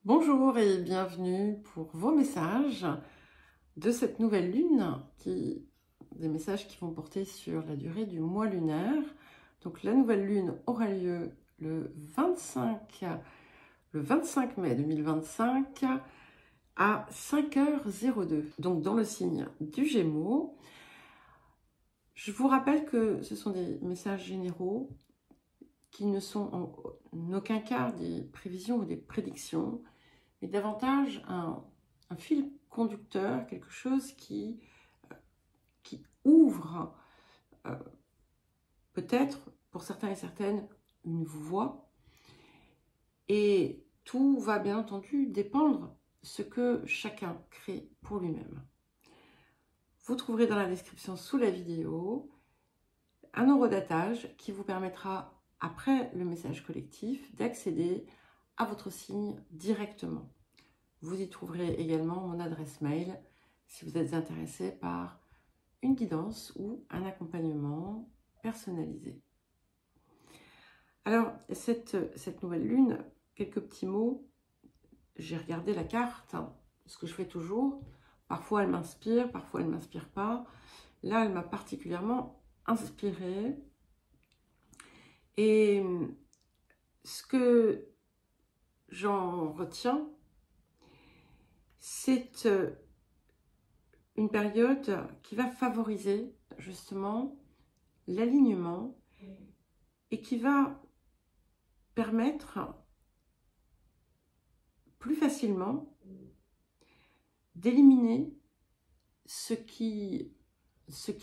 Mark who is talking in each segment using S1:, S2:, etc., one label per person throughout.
S1: Bonjour et bienvenue pour vos messages de cette nouvelle lune, des messages qui vont porter sur la durée du mois lunaire. Donc la nouvelle lune aura lieu le 25 mai 2025 à 5h02, donc dans le signe du Gémeaux. Je vous rappelle que ce sont des messages généraux qui ne sont en aucun cas des prévisions ou des prédictions, mais davantage un fil conducteur, quelque chose qui ouvre peut-être pour certains et certaines une voie, et tout va bien entendu dépendre ce que chacun crée pour lui-même. Vous trouverez dans la description sous la vidéo un horodatage qui vous permettra, après le message collectif, d'accéder à votre signe directement. Vous y trouverez également mon adresse mail si vous êtes intéressé par une guidance ou un accompagnement personnalisé. Alors, cette nouvelle lune, quelques petits mots. J'ai regardé la carte, ce que je fais toujours. Parfois, elle m'inspire, parfois, elle ne m'inspire pas. Là, elle m'a particulièrement inspirée. Et ce que j'en retiens, c'est une période qui va favoriser justement l'alignement et qui va permettre plus facilement d'éliminer ce qui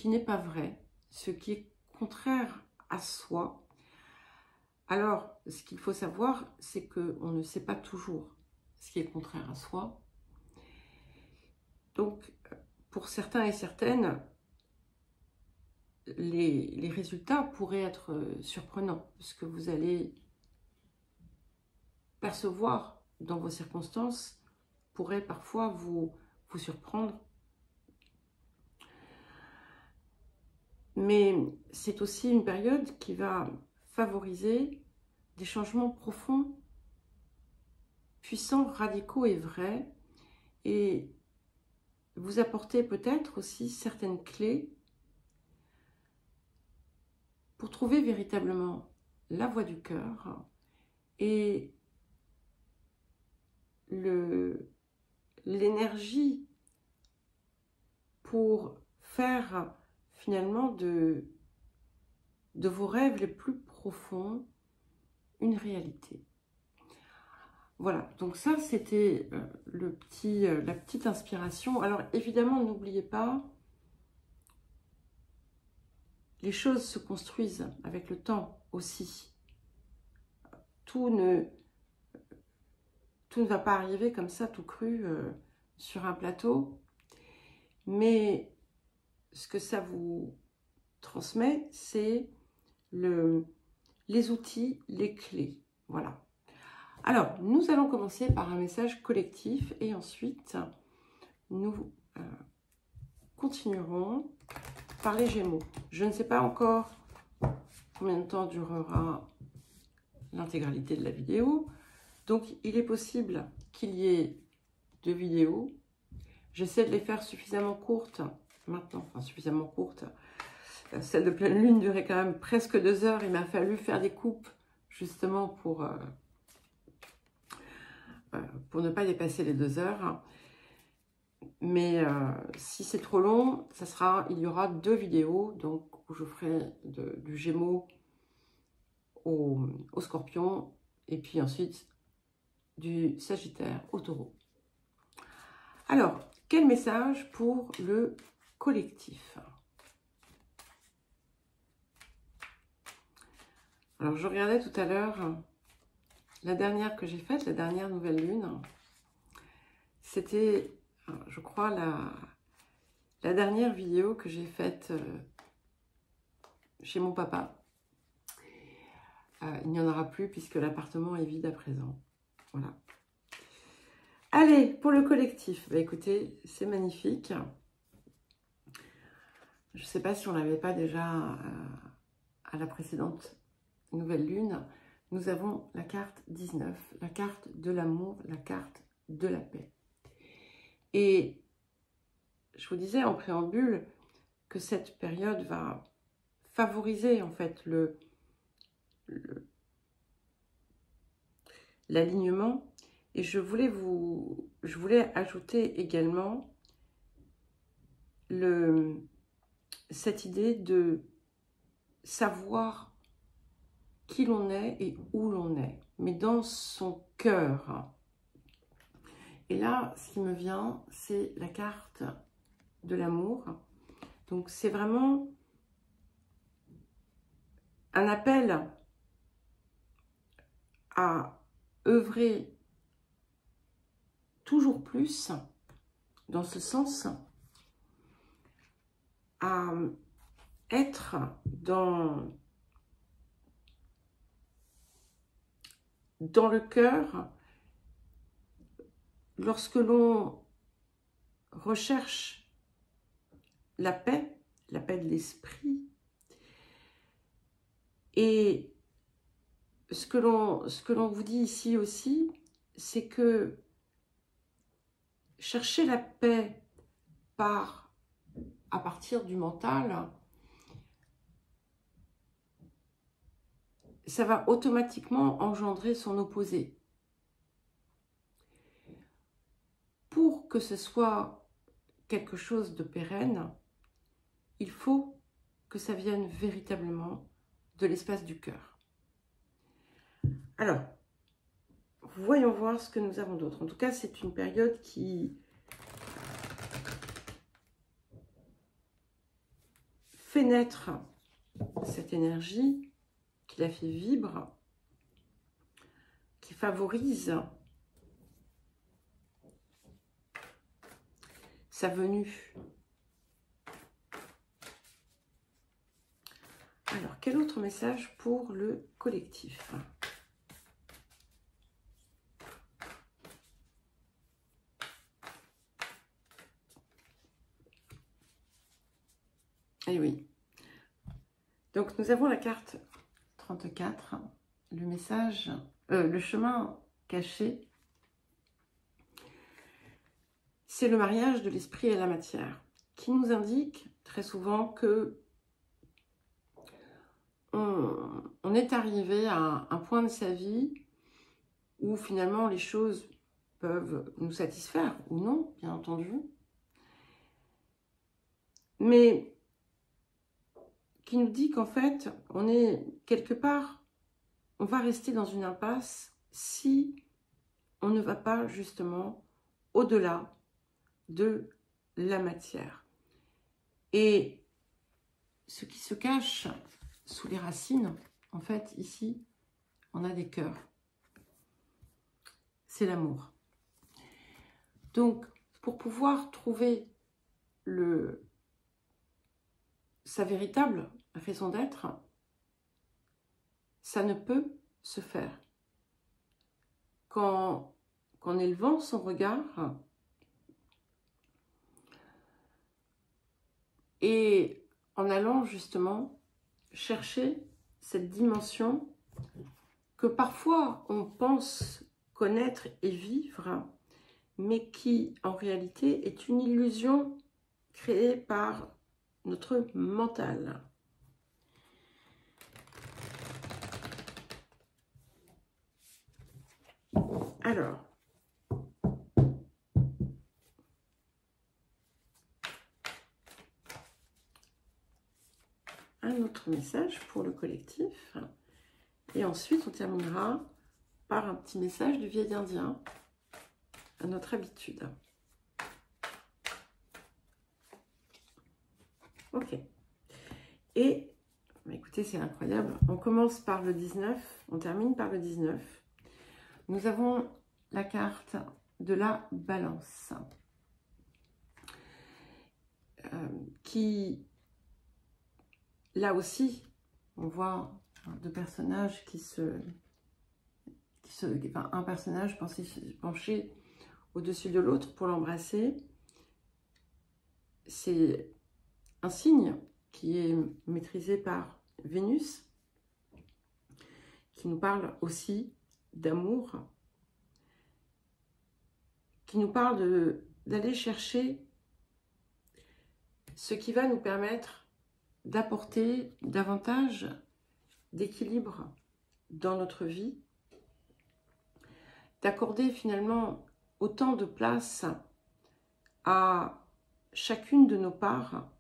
S1: n'est pas vrai, ce qui est contraire à soi. Alors, ce qu'il faut savoir, c'est qu'on ne sait pas toujours ce qui est contraire à soi. Donc, pour certains et certaines, les résultats pourraient être surprenants, parce que vous allez percevoir dans vos circonstances pourrait parfois vous surprendre. Mais c'est aussi une période qui va favoriser des changements profonds, puissants, radicaux et vrais, et vous apporter peut-être aussi certaines clés pour trouver véritablement la voie du cœur et l'énergie pour faire finalement de vos rêves les plus profonds une réalité. Voilà, donc ça c'était la petite inspiration. Alors évidemment, n'oubliez pas, les choses se construisent avec le temps aussi. Tout ne va pas arriver comme ça, tout cru, sur un plateau. Mais ce que ça vous transmet, c'est les outils, les clés. Voilà. Alors, nous allons commencer par un message collectif et ensuite, nous continuerons par les Gémeaux. Je ne sais pas encore combien de temps durera l'intégralité de la vidéo. Donc, il est possible qu'il y ait 2 vidéos. J'essaie de les faire suffisamment courtes maintenant, enfin suffisamment courtes. Celle de pleine lune durait quand même presque 2 heures. Il m'a fallu faire des coupes justement pour ne pas dépasser les 2 heures. Mais si c'est trop long, il y aura 2 vidéos, donc où je ferai du Gémeaux au Scorpion, et puis ensuite du Sagittaire au Taureau. Alors, quel message pour le collectif? Alors, je regardais tout à l'heure la dernière que j'ai faite, la dernière nouvelle lune. C'était, je crois, la dernière vidéo que j'ai faite chez mon papa. Il n'y en aura plus puisque l'appartement est vide à présent. Voilà. Allez, pour le collectif. Bah, écoutez, c'est magnifique. Je ne sais pas si on ne l'avait pas déjà à la précédente nouvelle lune, nous avons la carte 19, la carte de l'amour, la carte de la paix. Et je vous disais en préambule que cette période va favoriser en fait l'alignement. Et je voulais ajouter également cette idée de savoir qui l'on est et où l'on est, mais dans son cœur. Et là, ce qui me vient, c'est la carte de l'amour. Donc, c'est vraiment un appel à œuvrer toujours plus dans ce sens, à être dans le cœur lorsque l'on recherche la paix de l'esprit. Et ce que l'on vous dit ici aussi, c'est que chercher la paix à partir du mental, ça va automatiquement engendrer son opposé. Pour que ce soit quelque chose de pérenne, il faut que ça vienne véritablement de l'espace du cœur. Alors, voyons voir ce que nous avons d'autre. En tout cas, c'est une période qui fait naître cette énergie, qui la fait vibrer, qui favorise sa venue. Alors, quel autre message pour le collectif ? Eh oui. Donc, nous avons la carte 34, le message, le chemin caché. C'est le mariage de l'esprit et la matière, qui nous indique très souvent que on est arrivé à un point de sa vie où finalement les choses peuvent nous satisfaire ou non, bien entendu, mais qui nous dit qu'en fait, on est quelque part, on va rester dans une impasse si on ne va pas justement au-delà de la matière. Et ce qui se cache sous les racines, en fait, ici, on a des cœurs. C'est l'amour. Donc, pour pouvoir trouver sa véritable raison d'être, ça ne peut se faire qu'en élevant son regard et en allant justement chercher cette dimension que parfois on pense connaître et vivre, mais qui en réalité est une illusion créée par notre mental. Alors, un autre message pour le collectif. Et ensuite, on terminera par un petit message du vieil indien, à notre habitude. Ok. Et, écoutez, c'est incroyable. On commence par le 19, on termine par le 19. Nous avons la carte de la balance qui, là aussi, on voit deux personnages enfin, un personnage penché au-dessus de l'autre pour l'embrasser. C'est un signe qui est maîtrisé par Vénus, qui nous parle aussi d'amour, qui nous parle d'aller chercher ce qui va nous permettre d'apporter davantage d'équilibre dans notre vie, d'accorder finalement autant de place à chacune de nos parts,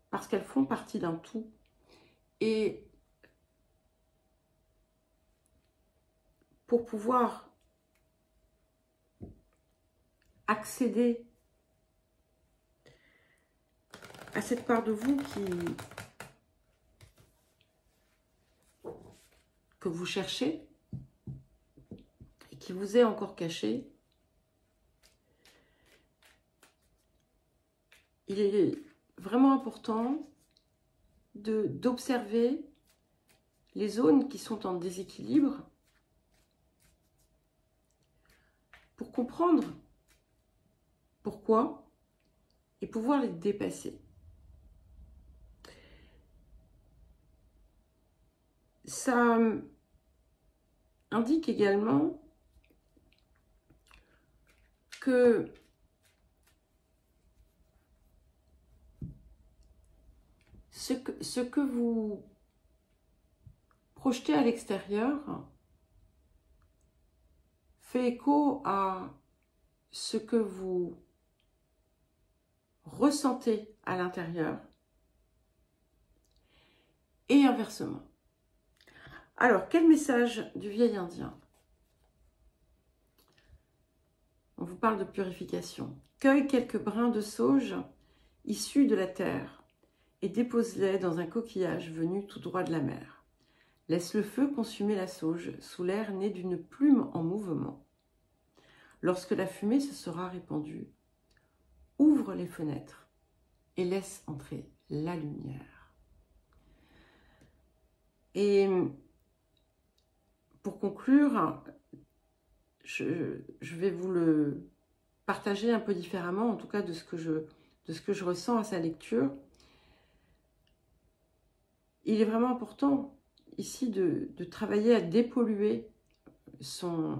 S1: parce qu'elles font partie d'un tout, et pour pouvoir accéder à cette part de vous que vous cherchez et qui vous est encore cachée, il est vraiment important d'observer les zones qui sont en déséquilibre pour comprendre pourquoi et pouvoir les dépasser. Ça indique également que ce que vous projetez à l'extérieur fait écho à ce que vous ressentez à l'intérieur et inversement. Alors, quel message du vieil indien? On vous parle de purification. Cueille quelques brins de sauge issus de la terre et dépose-les dans un coquillage venu tout droit de la mer. Laisse le feu consumer la sauge sous l'air né d'une plume en mouvement. Lorsque la fumée se sera répandue, ouvre les fenêtres et laisse entrer la lumière. Et pour conclure, je vais vous le partager un peu différemment, en tout cas de ce que je ressens à sa lecture. Il est vraiment important ici de travailler à dépolluer sa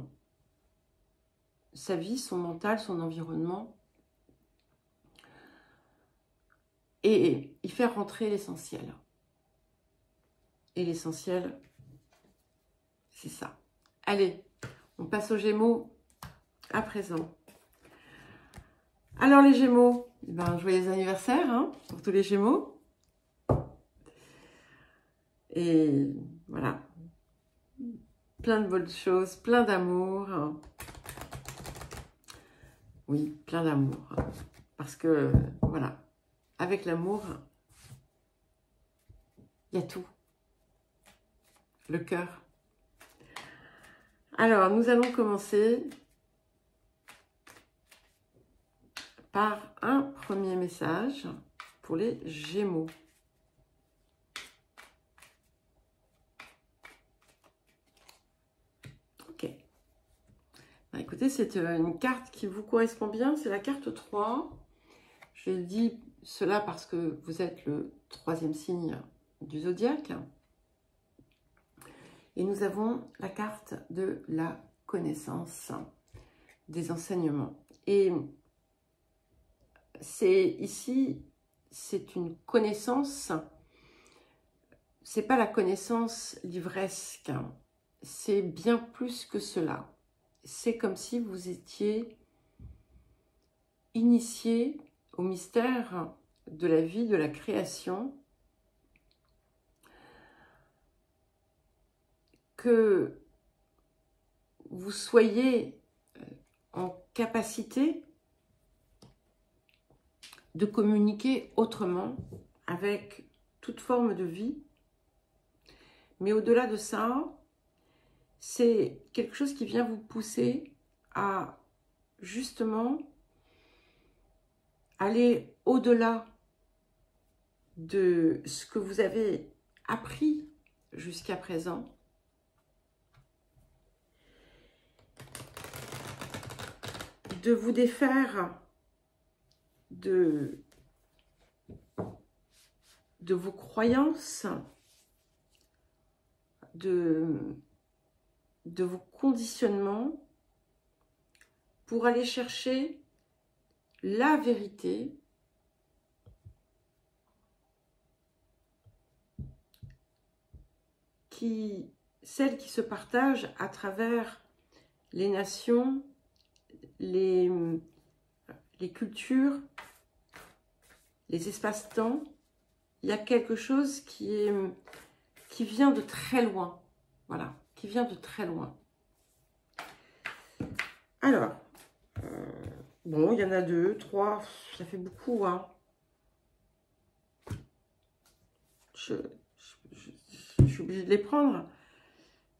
S1: vie, son mental, son environnement, et y faire rentrer l'essentiel. Et l'essentiel, c'est ça. Allez, on passe aux Gémeaux à présent. Alors les Gémeaux, joyeux anniversaire hein, pour tous les Gémeaux. Et voilà, plein de bonnes choses, plein d'amour. Oui, plein d'amour. Parce que, voilà, avec l'amour, il y a tout. Le cœur. Alors, nous allons commencer par un premier message pour les Gémeaux. Ok. Écoutez, c'est une carte qui vous correspond bien, c'est la carte 3. Je dis cela parce que vous êtes le 3e signe du zodiaque. Et nous avons la carte de la connaissance, des enseignements. Et ici, c'est une connaissance, c'est pas la connaissance livresque, c'est bien plus que cela. C'est comme si vous étiez initié au mystère de la vie, de la création, que vous soyez en capacité de communiquer autrement avec toute forme de vie. Mais au-delà de ça, c'est quelque chose qui vient vous pousser à justement aller au-delà de ce que vous avez appris jusqu'à présent. De vous défaire de vos croyances, de de vos conditionnements pour aller chercher la vérité celle qui se partage à travers les nations, les cultures, les espaces-temps. Il y a quelque chose qui vient de très loin. Voilà, qui vient de très loin. Alors, bon, il y en a 2, 3, ça fait beaucoup, hein. Je suis obligée de les prendre.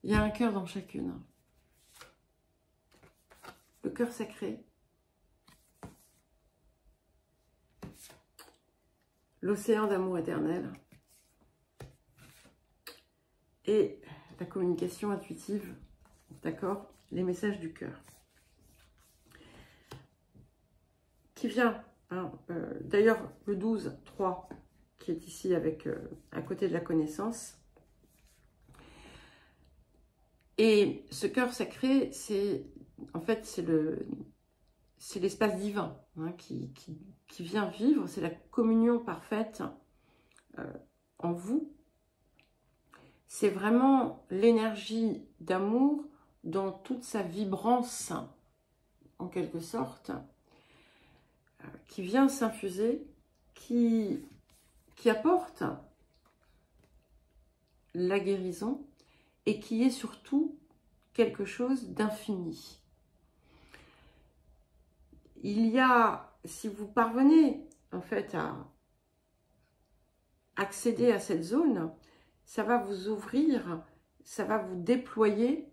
S1: Il y a un cœur dans chacune. Le cœur sacré. L'océan d'amour éternel. Et la communication intuitive. D'accord? Les messages du cœur. Qui vient, hein, d'ailleurs, le 12, 3, qui est ici avec à côté de la connaissance. Et ce cœur sacré, c'est en fait c'est l'espace divin, hein, qui vient vivre, c'est la communion parfaite en vous. C'est vraiment l'énergie d'amour dans toute sa vibrance, en quelque sorte, qui vient s'infuser, qui apporte la guérison, et qui est surtout quelque chose d'infini. Il y a, si vous parvenez en fait à accéder à cette zone, ça va vous ouvrir, ça va vous déployer,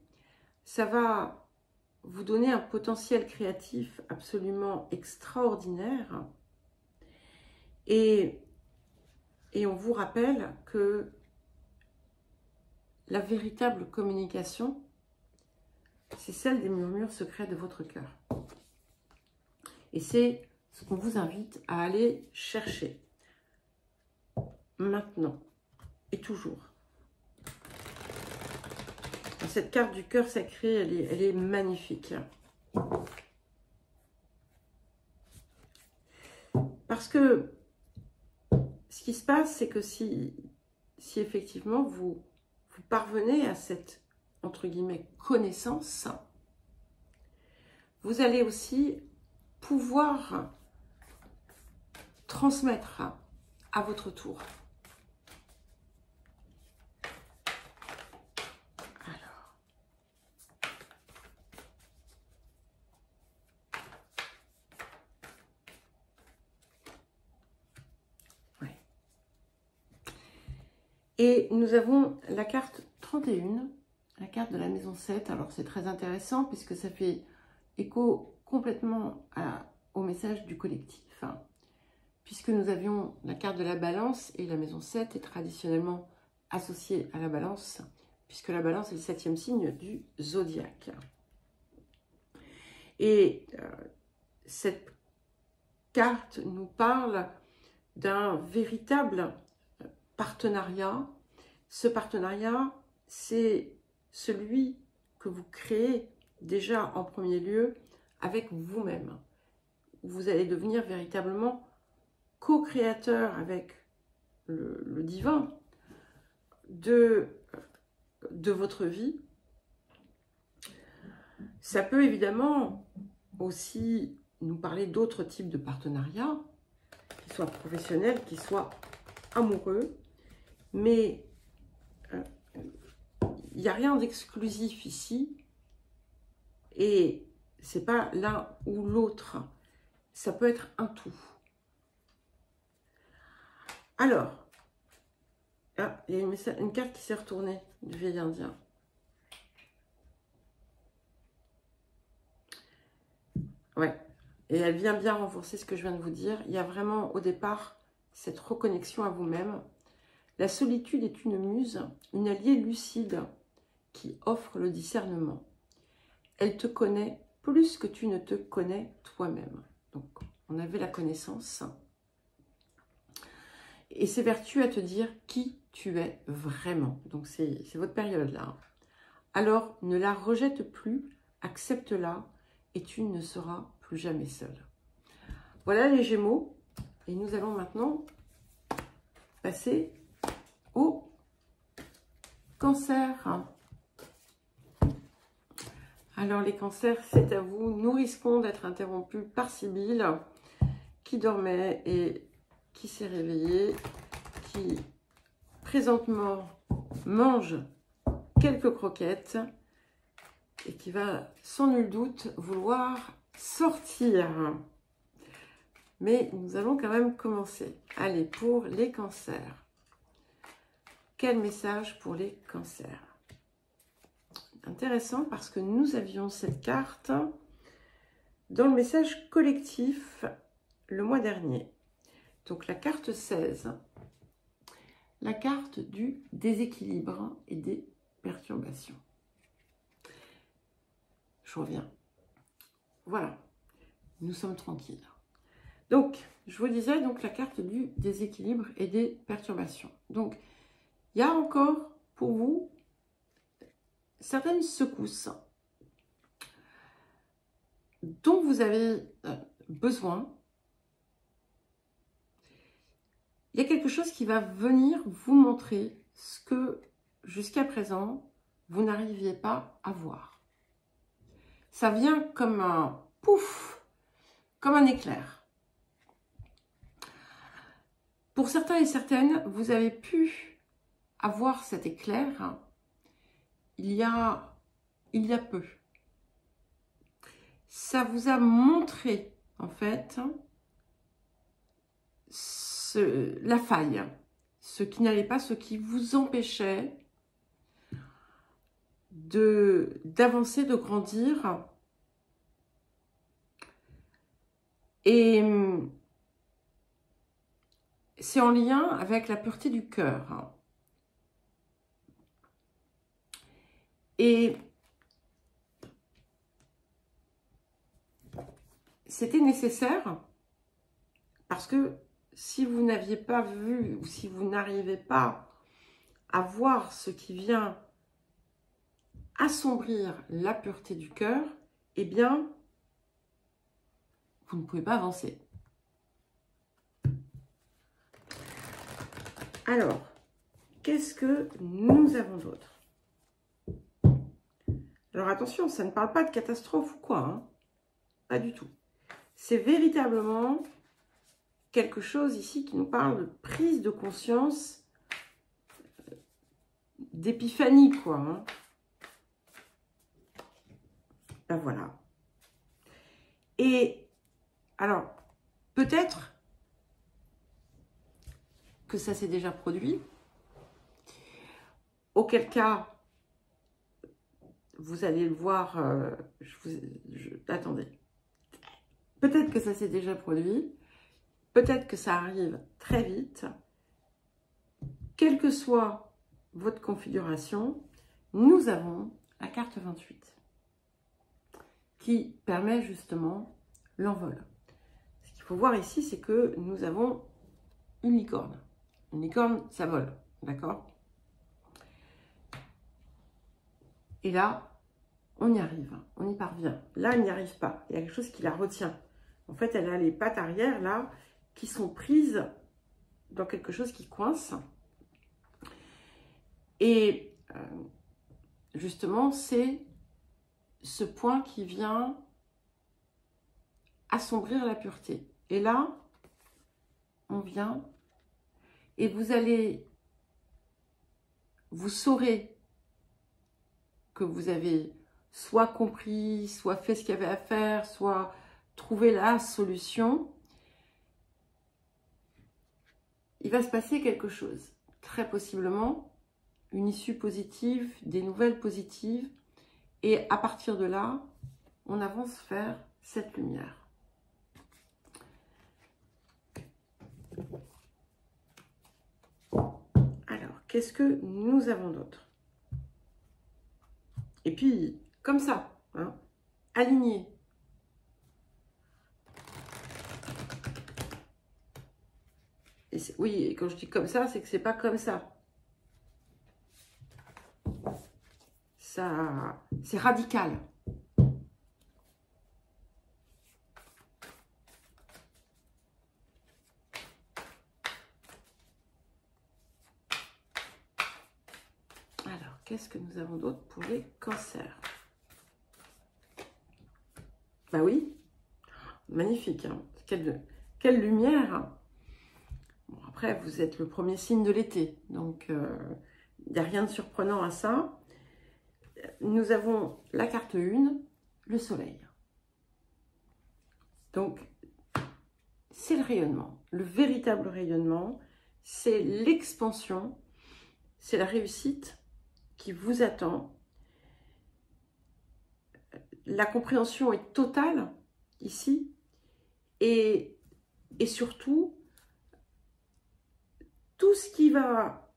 S1: ça va vous donner un potentiel créatif absolument extraordinaire. Et on vous rappelle que la véritable communication, c'est celle des murmures secrets de votre cœur. Et c'est ce qu'on vous invite à aller chercher. Maintenant et toujours. Cette carte du cœur sacré, elle est magnifique. Parce que ce qui se passe, c'est que si effectivement vous parvenez à cette, entre guillemets, connaissance, vous allez aussi pouvoir transmettre à votre tour. Alors. Ouais. Et nous avons la carte 31, la carte de la maison 7. Alors c'est très intéressant puisque ça fait écho complètement au message du collectif. Puisque nous avions la carte de la balance et la maison 7 est traditionnellement associée à la balance, puisque la balance est le 7e signe du zodiaque. Et cette carte nous parle d'un véritable partenariat. Ce partenariat, c'est celui que vous créez déjà en premier lieu avec vous-même. Vous allez devenir véritablement co-créateur avec le divin de votre vie. Ça peut évidemment aussi nous parler d'autres types de partenariats, qu'ils soient professionnels, qu'ils soient amoureux, mais il n'y a rien d'exclusif ici, et c'est pas l'un ou l'autre, ça peut être un tout. Alors, ah, il y a une carte qui s'est retournée du vieil indien. Ouais, et elle vient bien renforcer ce que je viens de vous dire. Il y a vraiment au départ cette reconnexion à vous-même. La solitude est une muse, une alliée lucide qui offre le discernement. Elle te connaît plus que tu ne te connais toi-même. Donc, on avait la connaissance. Et s'évertue à te dire qui tu es vraiment. Donc, c'est votre période là. alors ne la rejette plus, accepte-la et tu ne seras plus jamais seul. Voilà les Gémeaux. Et nous allons maintenant passer au Cancer. Alors les Cancers, c'est à vous. Nous risquons d'être interrompus par Sibylle, qui dormait et qui s'est réveillée, qui présentement mange quelques croquettes et qui va sans nul doute vouloir sortir. Mais nous allons quand même commencer. Allez, pour les Cancers. Quel message pour les Cancers? Intéressant parce que nous avions cette carte dans le message collectif le mois dernier. Donc la carte 16, la carte du déséquilibre et des perturbations. Je reviens. Voilà, nous sommes tranquilles. Donc, je vous disais donc la carte du déséquilibre et des perturbations. Donc, il y a encore pour vous certaines secousses dont vous avez besoin. Il y a quelque chose qui va venir vous montrer ce que jusqu'à présent vous n'arriviez pas à voir. Ça vient comme un pouf, comme un éclair. Pour certains et certaines, vous avez pu avoir cet éclair il y a peu. Ça vous a montré, en fait, la faille, ce qui n'allait pas, ce qui vous empêchait d'avancer, de grandir. Et c'est en lien avec la pureté du cœur. Et c'était nécessaire parce que si vous n'aviez pas vu ou si vous n'arrivez pas à voir ce qui vient assombrir la pureté du cœur, eh bien, vous ne pouvez pas avancer. Alors, qu'est-ce que nous avons d'autre? Alors attention, ça ne parle pas de catastrophe ou quoi, hein? Pas du tout. C'est véritablement quelque chose ici qui nous parle de prise de conscience, d'épiphanie, quoi. Hein. Ben voilà. Et alors, peut-être que ça s'est déjà produit, auquel cas, vous allez le voir, attendez, peut-être que ça s'est déjà produit, peut-être que ça arrive très vite, quelle que soit votre configuration, nous avons la carte 28 qui permet justement l'envol. Ce qu'il faut voir ici, c'est que nous avons une licorne. Une licorne, ça vole, d'accord? Et là, on y arrive, on y parvient. Là, elle n'y arrive pas. Il y a quelque chose qui la retient. En fait, elle a les pattes arrière, là, qui sont prises dans quelque chose qui coince. Et justement, c'est ce point qui vient assombrir la pureté. Et là, on vient et vous saurez que vous avez soit compris, soit fait ce qu'il y avait à faire, soit trouvé la solution. Il va se passer quelque chose, très possiblement une issue positive, des nouvelles positives, et à partir de là, on avance vers cette lumière. Alors, qu'est-ce que nous avons d'autre? Et puis, comme ça, hein, aligné. Et oui, et quand je dis comme ça, c'est que c'est pas comme ça. c'est radical. Alors, qu'est-ce que nous avons d'autre pour les cancers? Bah oui, magnifique, hein. Quelle lumière, hein. Bon, après, vous êtes le premier signe de l'été, donc il n'y a rien de surprenant à ça. Nous avons la carte 1, le soleil. Donc, c'est le rayonnement, le véritable rayonnement, c'est l'expansion, c'est la réussite qui vous attend. La compréhension est totale ici et surtout, tout ce qui va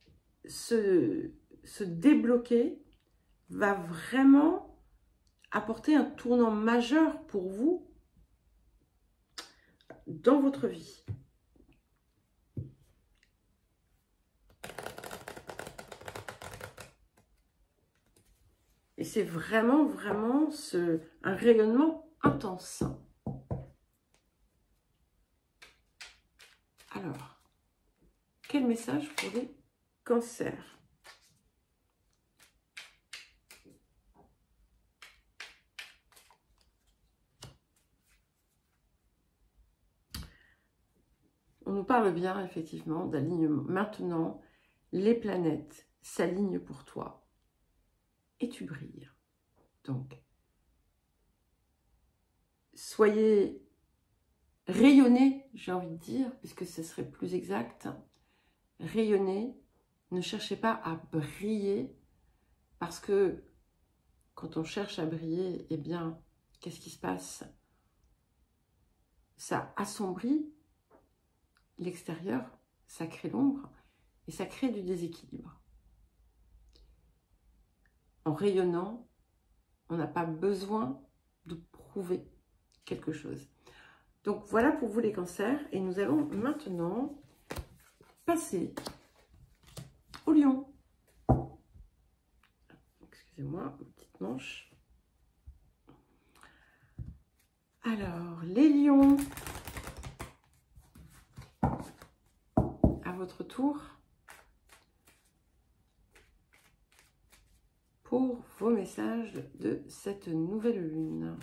S1: se débloquer va vraiment apporter un tournant majeur pour vous dans votre vie. Et c'est vraiment, vraiment un rayonnement intense. Alors, quel message pour les cancers? On nous parle bien, effectivement, d'alignement. Maintenant, les planètes s'alignent pour toi et tu brilles. Donc, soyez rayonnez, j'ai envie de dire, puisque ce serait plus exact. Rayonnez, ne cherchez pas à briller, parce que quand on cherche à briller, eh bien, qu'est-ce qui se passe? Ça assombrit l'extérieur, ça crée l'ombre et ça crée du déséquilibre. En rayonnant, on n'a pas besoin de prouver quelque chose. Donc voilà pour vous les cancers, et nous allons maintenant passer au lion. Excusez-moi, une petite manche. Alors, les lions, à votre tour, pour vos messages de cette nouvelle lune.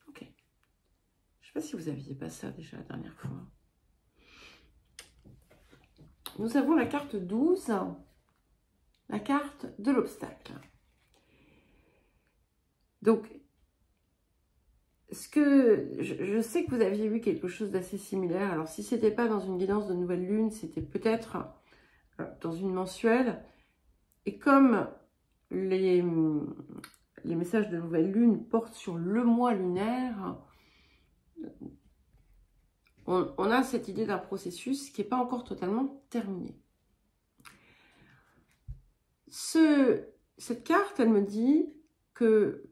S1: Ok. Je ne sais pas si vous aviez pas ça déjà la dernière fois. Nous avons la carte 12, la carte de l'obstacle. Donc, je sais que vous aviez eu quelque chose d'assez similaire. Alors, si ce n'était pas dans une guidance de nouvelle lune, c'était peut-être dans une mensuelle. Et comme les messages de nouvelle lune portent sur le mois lunaire, on a cette idée d'un processus qui n'est pas encore totalement terminé. Cette carte, elle me dit que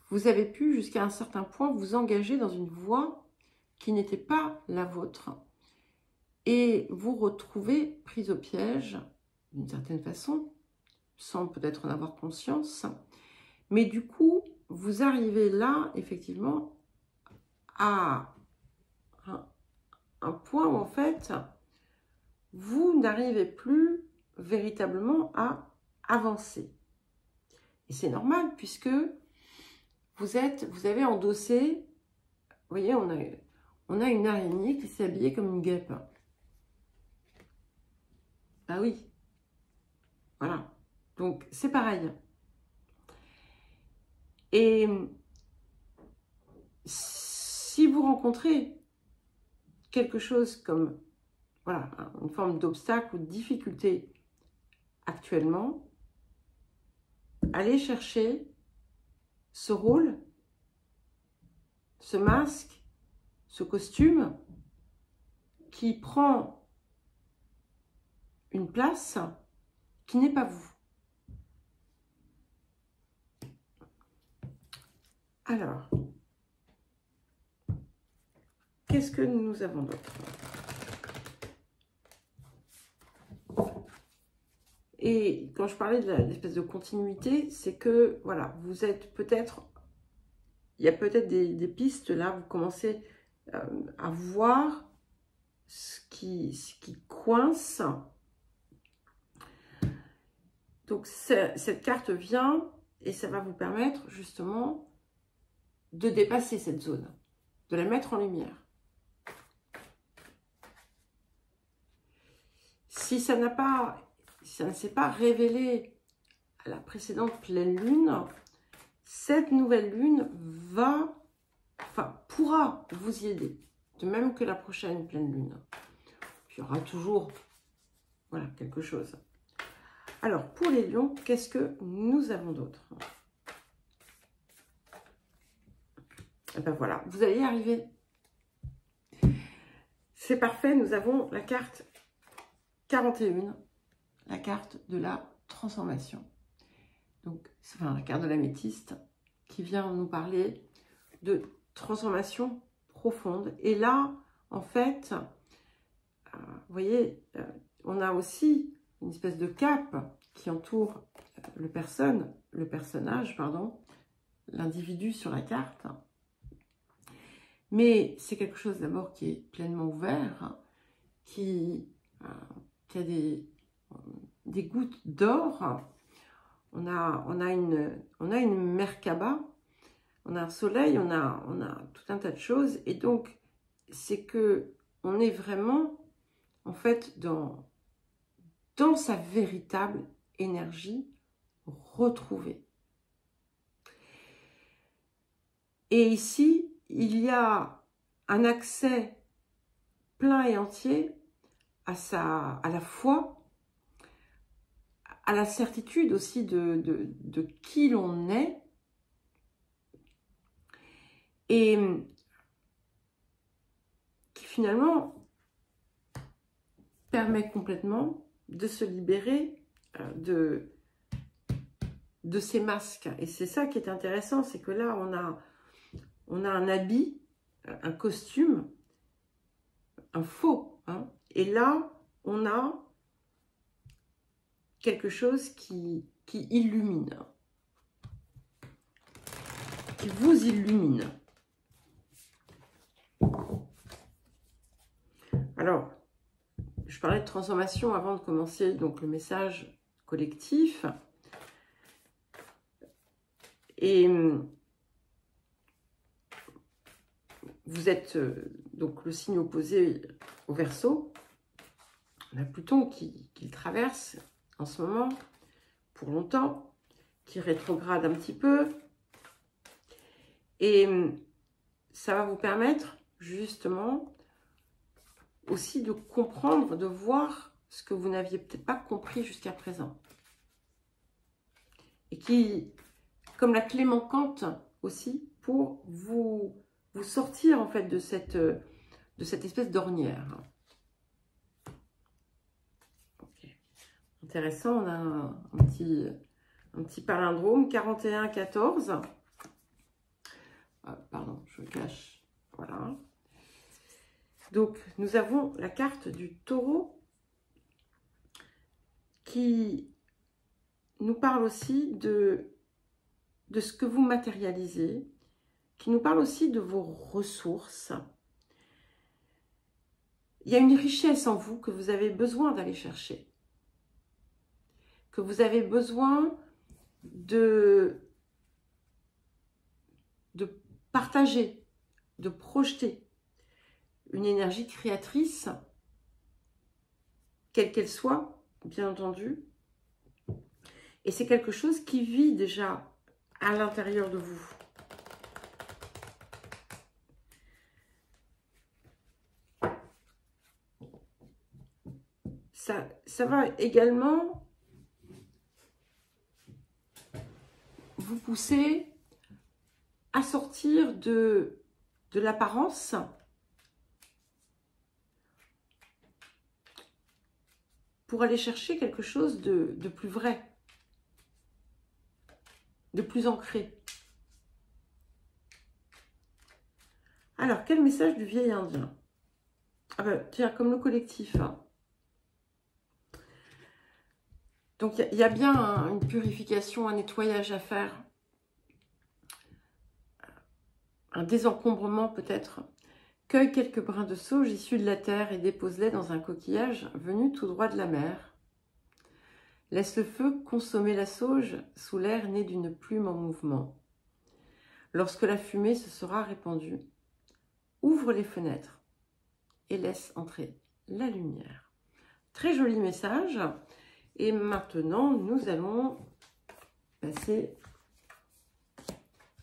S1: vous avez pu, jusqu'à un certain point, vous engager dans une voie qui n'était pas la vôtre et vous retrouver prise au piège, d'une certaine façon, sans peut-être en avoir conscience. Mais du coup, vous arrivez là, effectivement, à un point où, en fait, vous n'arrivez plus véritablement à avancer. Et c'est normal, puisque vous avez endossé, vous voyez, on a une araignée qui s'est habillée comme une guêpe. Ah oui, voilà. Donc, c'est pareil. Et si vous rencontrez quelque chose comme, voilà, une forme d'obstacle ou de difficulté actuellement, allez chercher ce rôle, ce masque, ce costume qui prend une place qui n'est pas vous. Alors, qu'est-ce que nous avons d'autre? Et quand je parlais de l'espèce de continuité, c'est que, voilà, vous êtes peut-être, il y a peut-être des pistes là, vous commencez à voir ce qui coince. Donc, cette carte vient et ça va vous permettre justement de dépasser cette zone, de la mettre en lumière. Si ça ne s'est pas révélé à la précédente pleine lune, cette nouvelle lune pourra vous y aider, de même que la prochaine pleine lune. Il y aura toujours, voilà, quelque chose. Alors, pour les lions, qu'est-ce que nous avons d'autre? Et ben voilà, vous allez y arriver. C'est parfait, nous avons la carte 41, la carte de la transformation. Donc, enfin, la carte de l'améthyste qui vient nous parler de transformation profonde. Et là, en fait, vous voyez, on a aussi une espèce de cape qui entoure le personnage, l'individu sur la carte. Mais c'est quelque chose d'abord qui est pleinement ouvert, qui a des gouttes d'or. On a une Merkaba, on a un soleil, on a tout un tas de choses. Et donc, c'est que on est vraiment, en fait, dans sa véritable énergie retrouvée. Et ici, il y a un accès plein et entier à la foi, à la certitude aussi de qui l'on est, et qui finalement permet complètement de se libérer de ces masques. Et c'est ça qui est intéressant, c'est que là, on a un habit, un costume, un faux, hein, et là, on a quelque chose qui illumine, qui vous illumine. Alors, je parlais de transformation avant de commencer donc le message collectif. Et vous êtes donc le signe opposé au Verseau. On a Pluton qui traverse en ce moment pour longtemps, qui rétrograde un petit peu. Et ça va vous permettre justement aussi de comprendre, de voir ce que vous n'aviez peut-être pas compris jusqu'à présent. Et qui, comme la clé manquante aussi, pour vous sortir en fait de cette espèce d'ornière. Okay. Intéressant, on a un petit palindrome, 41-14. Pardon, je cache. Voilà. Donc, nous avons la carte du taureau qui nous parle aussi de ce que vous matérialisez, qui nous parle aussi de vos ressources. Il y a une richesse en vous que vous avez besoin d'aller chercher, que vous avez besoin de partager, de projeter une énergie créatrice, quelle qu'elle soit, bien entendu. Et c'est quelque chose qui vit déjà à l'intérieur de vous. Ça va également vous pousser à sortir de l'apparence pour aller chercher quelque chose de plus vrai, de plus ancré. Alors, quel message du vieil indien? Ah ben, tiens, comme le collectif. Hein. Donc, il y a bien une purification, un nettoyage à faire. Un désencombrement peut-être. Cueille quelques brins de sauge issus de la terre et dépose-les dans un coquillage venu tout droit de la mer. Laisse le feu consommer la sauge sous l'air né d'une plume en mouvement. Lorsque la fumée se sera répandue, ouvre les fenêtres et laisse entrer la lumière. Très joli message. Et maintenant, nous allons passer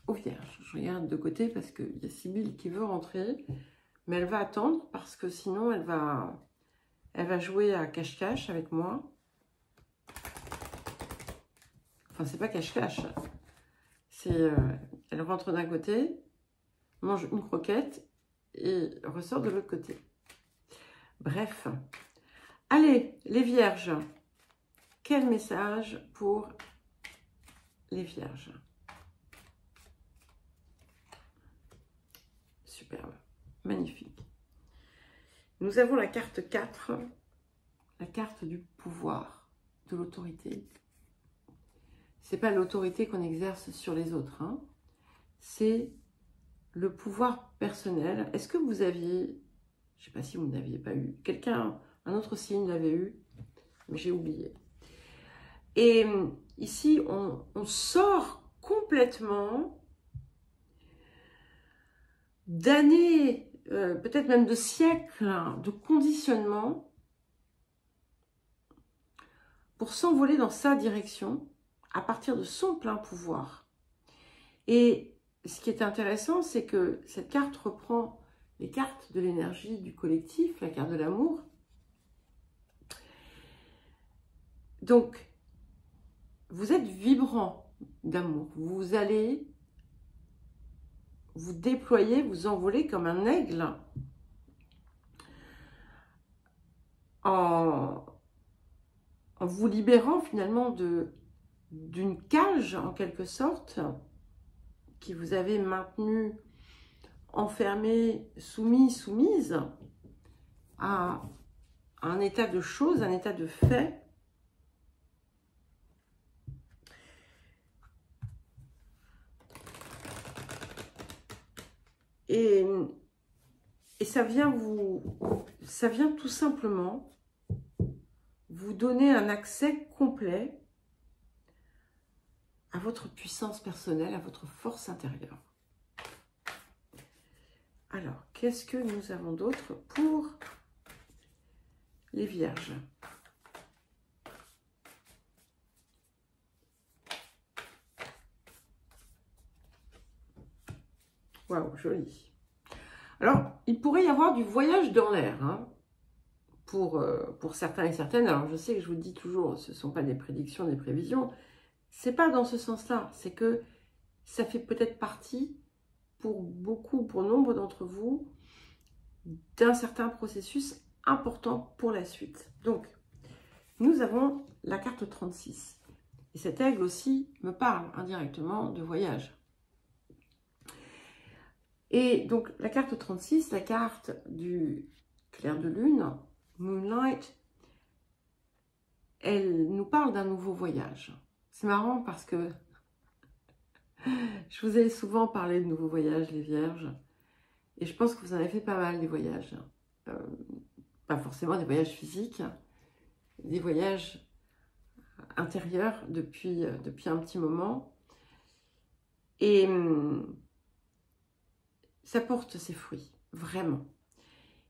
S1: aux Vierges. Je regarde de côté parce qu'il y a Sybille qui veut rentrer, mais elle va attendre parce que sinon elle va jouer à cache-cache avec moi. Enfin, c'est pas cache-cache. C'est elle rentre d'un côté, mange une croquette et ressort de l'autre côté. Bref. Allez, les Vierges. Quel message pour les Vierges? Superbe. Magnifique. Nous avons la carte 4, la carte du pouvoir, de l'autorité. C'est pas l'autorité qu'on exerce sur les autres, hein. C'est le pouvoir personnel. Est-ce que vous aviez, je sais pas si vous n'aviez pas eu, quelqu'un, un autre signe l'avait eu, mais j'ai oublié. Et ici, on sort complètement d'années, peut-être même de siècles, de conditionnement pour s'envoler dans sa direction à partir de son plein pouvoir. Et ce qui est intéressant, c'est que cette carte reprend les cartes de l'énergie du collectif, la carte de l'amour. Donc, vous êtes vibrant d'amour. Vous allez vous déployer, vous envoler comme un aigle en vous libérant finalement d'une cage, en quelque sorte, qui vous avait maintenu enfermé, soumis, soumise à un état de choses, un état de fait. Et ça vient tout simplement vous donner un accès complet à votre puissance personnelle, à votre force intérieure. Alors, qu'est-ce que nous avons d'autre pour les Vierges? Waouh, joli. Alors, il pourrait y avoir du voyage dans l'air, hein, pour certains et certaines. Alors, je sais que je vous dis toujours, ce ne sont pas des prédictions, des prévisions. C'est pas dans ce sens-là. C'est que ça fait peut-être partie, pour beaucoup, pour nombre d'entre vous, d'un certain processus important pour la suite. Donc, nous avons la carte 36. Et cet aigle aussi me parle indirectement de voyage. Et donc, la carte 36, la carte du clair de lune, Moonlight, elle nous parle d'un nouveau voyage. C'est marrant parce que je vous ai souvent parlé de nouveaux voyages, les Vierges. Et je pense que vous en avez fait pas mal, des voyages. Pas forcément des voyages physiques, des voyages intérieurs depuis un petit moment. Et ça porte ses fruits, vraiment.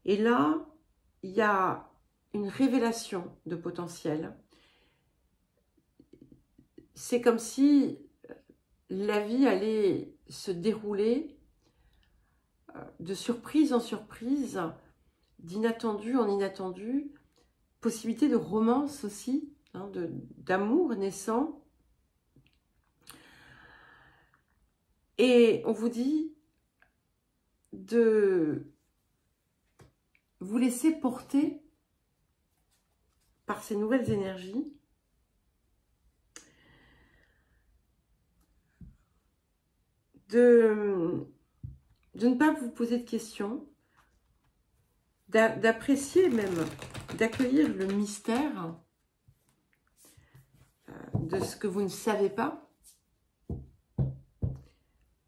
S1: Et là, il y a une révélation de potentiel. C'est comme si la vie allait se dérouler de surprise en surprise, d'inattendu en inattendu, possibilité de romance aussi, hein, d'amour naissant. Et on vous dit de vous laisser porter par ces nouvelles énergies, de ne pas vous poser de questions, d'apprécier même, d'accueillir le mystère de ce que vous ne savez pas,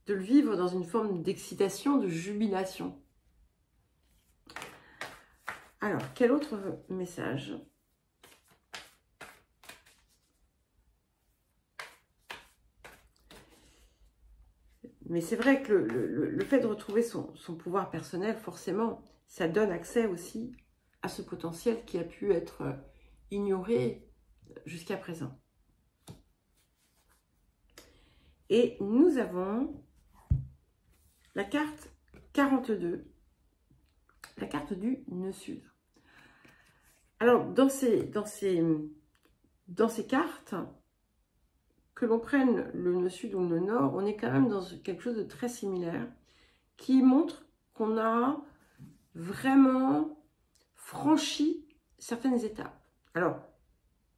S1: de le vivre dans une forme d'excitation, de jubilation. Alors, quel autre message ? Mais c'est vrai que le fait de retrouver son pouvoir personnel, forcément, ça donne accès aussi à ce potentiel qui a pu être ignoré jusqu'à présent. Et nous avons la carte 42, la carte du nœud sud. Alors, dans ces cartes, que l'on prenne le nœud sud ou le nœud nord, on est quand même dans quelque chose de très similaire qui montre qu'on a vraiment franchi certaines étapes. Alors,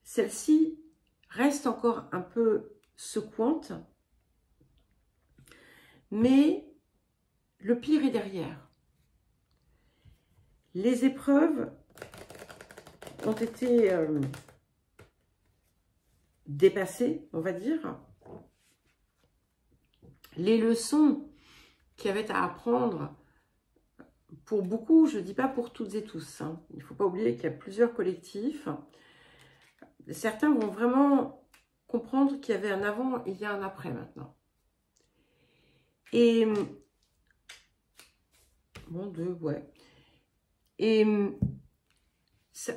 S1: celle-ci reste encore un peu secouante, mais le pire est derrière. Les épreuves ont été dépassées, on va dire. Les leçons qu'il y avait à apprendre, pour beaucoup, je ne dis pas pour toutes et tous, hein. Il ne faut pas oublier qu'il y a plusieurs collectifs. Certains vont vraiment comprendre qu'il y avait un avant et il y a un après maintenant. Et bon, deux, ouais. Et ça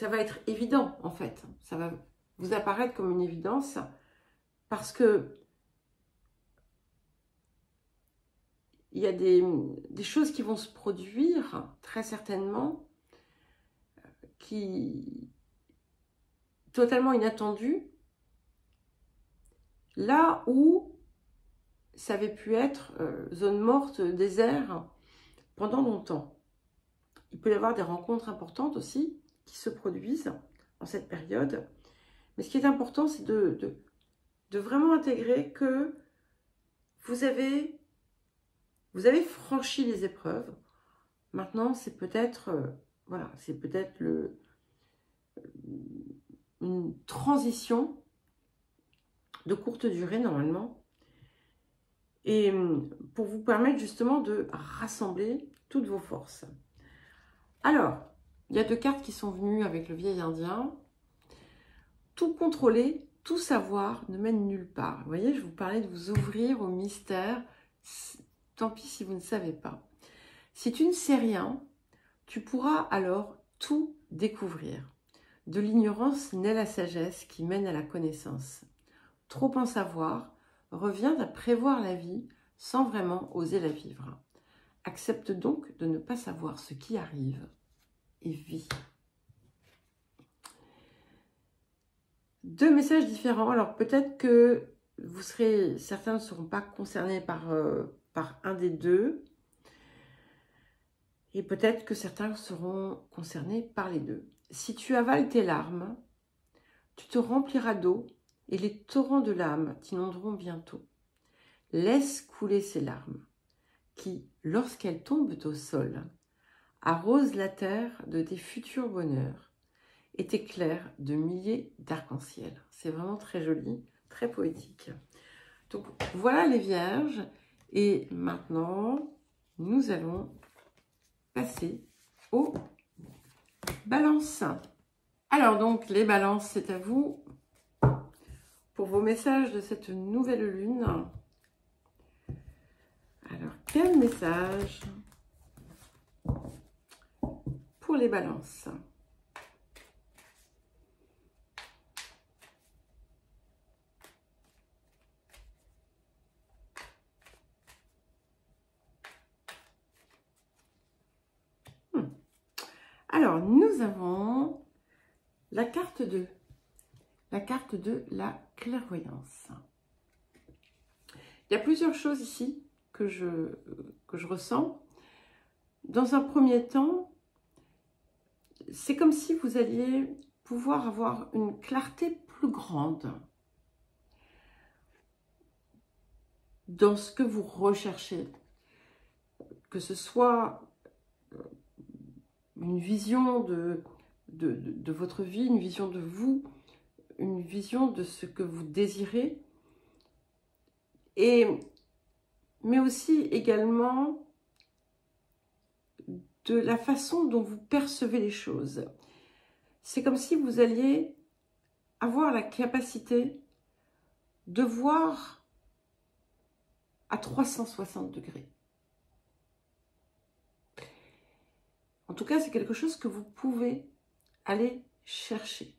S1: va être évident, en fait. Ça va vous apparaître comme une évidence parce que il y a des choses qui vont se produire, très certainement, qui totalement inattendues, là où ça avait pu être zone morte, désert, pendant longtemps. Il peut y avoir des rencontres importantes aussi qui se produisent en cette période. Mais ce qui est important, c'est de vraiment intégrer que vous avez franchi les épreuves. Maintenant, c'est peut-être voilà, c'est peut-être une transition de courte durée normalement. Et pour vous permettre justement de rassembler toutes vos forces. Alors, il y a deux cartes qui sont venues avec le vieil indien. Tout contrôler, tout savoir ne mène nulle part. Vous voyez, je vous parlais de vous ouvrir au mystère. Tant pis si vous ne savez pas. Si tu ne sais rien, tu pourras alors tout découvrir. De l'ignorance naît la sagesse qui mène à la connaissance. Trop en savoir revient à prévoir la vie sans vraiment oser la vivre. Accepte donc de ne pas savoir ce qui arrive et vis. Deux messages différents. Alors peut-être que certains ne seront pas concernés par un des deux. Et peut-être que certains seront concernés par les deux. Si tu avales tes larmes, tu te rempliras d'eau et les torrents de l'âme t'inonderont bientôt. Laisse couler ces larmes qui, lorsqu'elles tombent au sol, arrosent la terre de tes futurs bonheurs et t'éclairent de milliers d'arcs-en-ciel. C'est vraiment très joli, très poétique. Donc voilà les vierges. Et maintenant, nous allons passer aux balances. Alors donc, les balances, c'est à vous pour vos messages de cette nouvelle lune. Alors, quel message pour les balances? Alors, nous avons la carte de la clairvoyance. Il y a plusieurs choses ici que je ressens. Dans un premier temps, c'est comme si vous alliez pouvoir avoir une clarté plus grande dans ce que vous recherchez, que ce soit une vision de votre vie, une vision de vous, une vision de ce que vous désirez, mais aussi également de la façon dont vous percevez les choses. C'est comme si vous alliez avoir la capacité de voir à 360 degrés. En tout cas, c'est quelque chose que vous pouvez aller chercher.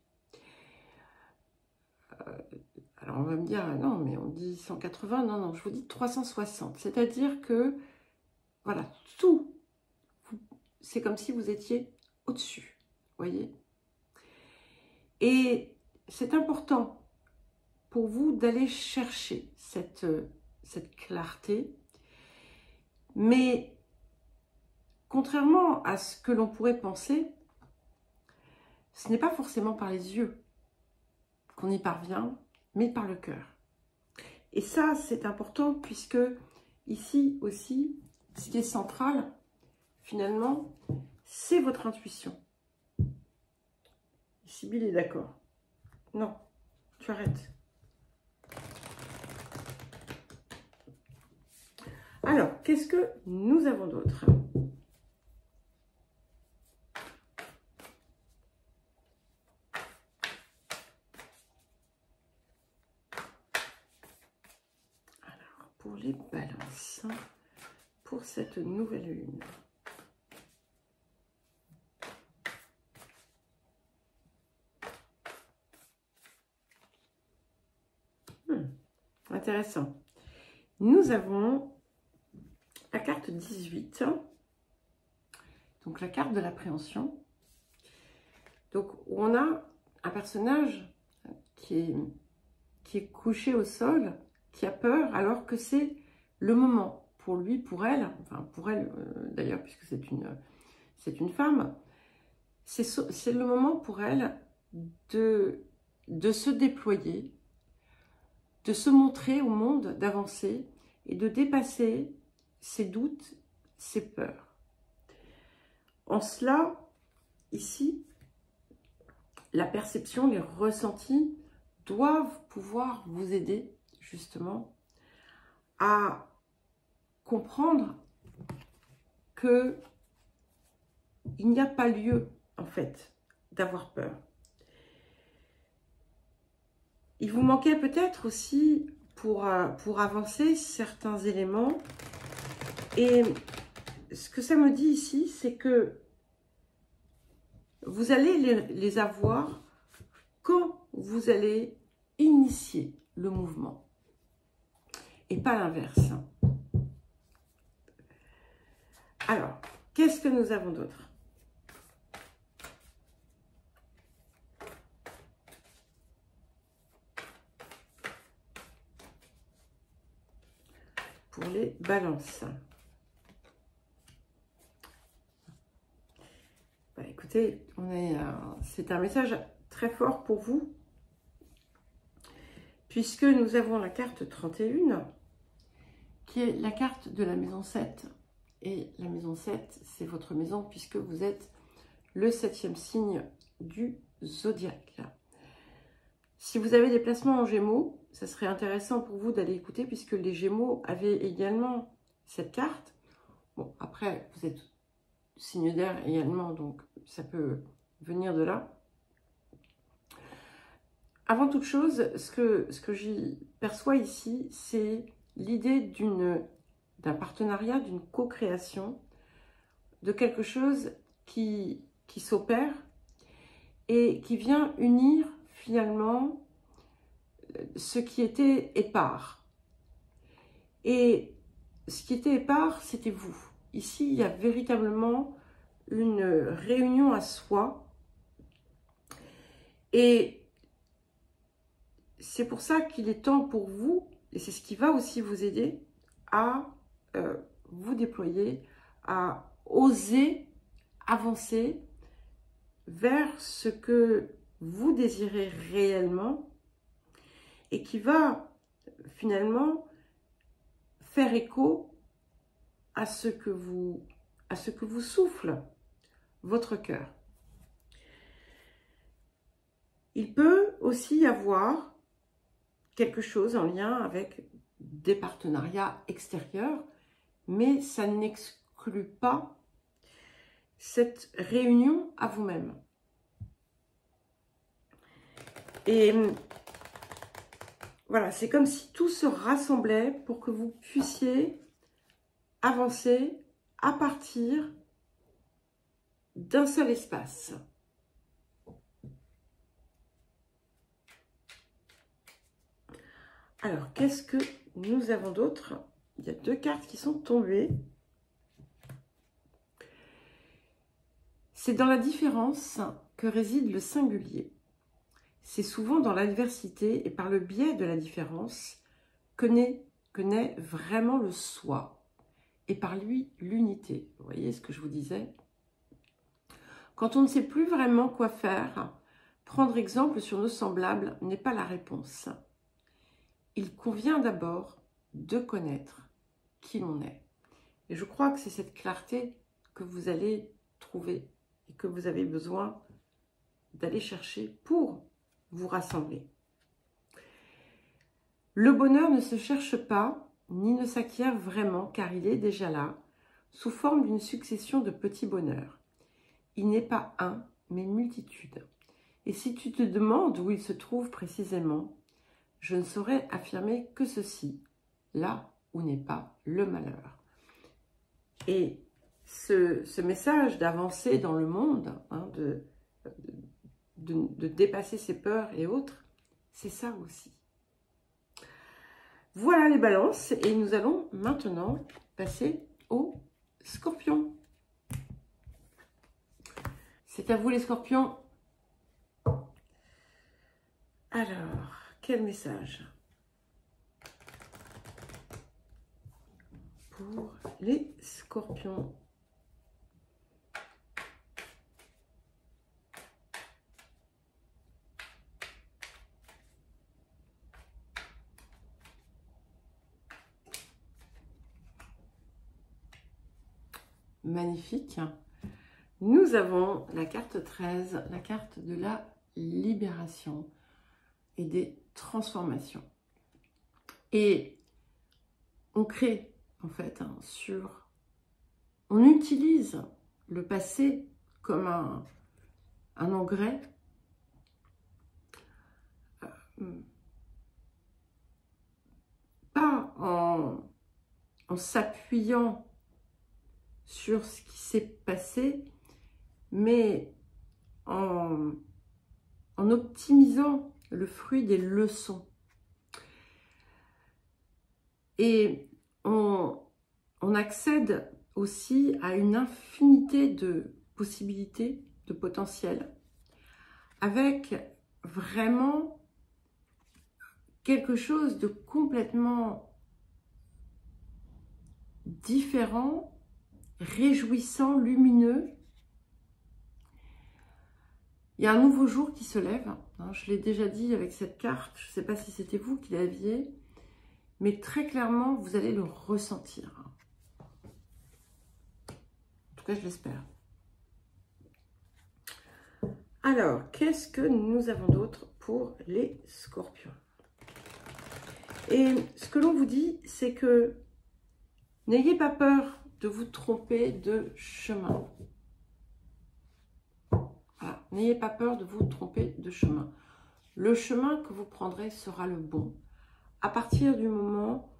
S1: Alors, on va me dire, ah non, mais on dit 180. Non, non, je vous dis 360. C'est-à-dire que, voilà, tout, c'est comme si vous étiez au-dessus, voyez. Et c'est important pour vous d'aller chercher cette clarté. Mais contrairement à ce que l'on pourrait penser, ce n'est pas forcément par les yeux qu'on y parvient, mais par le cœur. Et ça, c'est important puisque ici aussi, ce qui est central, finalement, c'est votre intuition. Sibylle est d'accord. Non, tu arrêtes. Alors, qu'est-ce que nous avons d'autre ? Alors, pour les balances, pour cette nouvelle lune. Intéressant. Nous avons la carte 18, donc la carte de l'appréhension. Donc, on a un personnage qui est couché au sol, qui a peur, alors que c'est le moment pour lui, pour elle, enfin pour elle d'ailleurs, puisque c'est une femme, c'est le moment pour elle de se déployer, de se montrer au monde, d'avancer et de dépasser ses doutes, ses peurs. En cela, ici, la perception, les ressentis doivent pouvoir vous aider justement à comprendre que il n'y a pas lieu en fait d'avoir peur. Il vous manquait peut-être aussi pour avancer certains éléments. Et ce que ça me dit ici, c'est que vous allez les avoir quand vous allez initier le mouvement. Et pas l'inverse. Alors, qu'est-ce que nous avons d'autre ? Pour les balances. Bah, écoutez, c'est un message très fort pour vous, puisque nous avons la carte 31, qui est la carte de la maison 7. Et la maison 7, c'est votre maison, puisque vous êtes le 7e signe du zodiaque. Si vous avez des placements en Gémeaux, ça serait intéressant pour vous d'aller écouter, puisque les Gémeaux avaient également cette carte. Bon, après, vous êtes signe d'air également, donc ça peut venir de là. Avant toute chose, ce que j'y perçois ici, c'est l'idée d'un partenariat, d'une co-création, de quelque chose qui s'opère et qui vient unir finalement ce qui était épars. Et ce qui était épars, c'était vous. Ici, il y a véritablement une réunion à soi. Et c'est pour ça qu'il est temps pour vous, et c'est ce qui va aussi vous aider à vous déployer, à oser avancer vers ce que vous désirez réellement et qui va finalement faire écho à ce que vous souffle votre cœur. Il peut aussi y avoir quelque chose en lien avec des partenariats extérieurs, mais ça n'exclut pas cette réunion à vous-même. Et voilà, c'est comme si tout se rassemblait pour que vous puissiez avancer à partir d'un seul espace. Alors, qu'est-ce que nous avons d'autre? Il y a 2 cartes qui sont tombées. C'est dans la différence que réside le singulier. C'est souvent dans l'adversité et par le biais de la différence que naît vraiment le soi et par lui l'unité. Vous voyez ce que je vous disais? Quand on ne sait plus vraiment quoi faire, prendre exemple sur nos semblables n'est pas la réponse. Il convient d'abord de connaître qui l'on est. Et je crois que c'est cette clarté que vous allez trouver et que vous avez besoin d'aller chercher pour vous rassembler. Le bonheur ne se cherche pas, ni ne s'acquiert vraiment, car il est déjà là, sous forme d'une succession de petits bonheurs. Il n'est pas un, mais une multitude. Et si tu te demandes où il se trouve précisément, je ne saurais affirmer que ceci, là où n'est pas le malheur. Et ce message d'avancer dans le monde, hein, de dépasser ses peurs et autres, c'est ça aussi. Voilà les balances et nous allons maintenant passer aux scorpions. C'est à vous les scorpions. Alors, quel message pour les scorpions? Magnifique. Nous avons la carte 13, la carte de la libération et des transformations. Et on crée, en fait, on utilise le passé comme un engrais, pas en s'appuyant sur ce qui s'est passé, mais en optimisant le fruit des leçons. Et on accède aussi à une infinité de possibilités, de potentiel, avec vraiment quelque chose de complètement différent, réjouissant, lumineux. Il y a un nouveau jour qui se lève, hein, je l'ai déjà dit avec cette carte, je ne sais pas si c'était vous qui l'aviez, mais très clairement, vous allez le ressentir. En tout cas, je l'espère. Alors, qu'est-ce que nous avons d'autre pour les scorpions? Et ce que l'on vous dit, c'est que n'ayez pas peur de vous tromper de chemin. Voilà, n'ayez pas peur de vous tromper de chemin. Le chemin que vous prendrez sera le bon. À partir du moment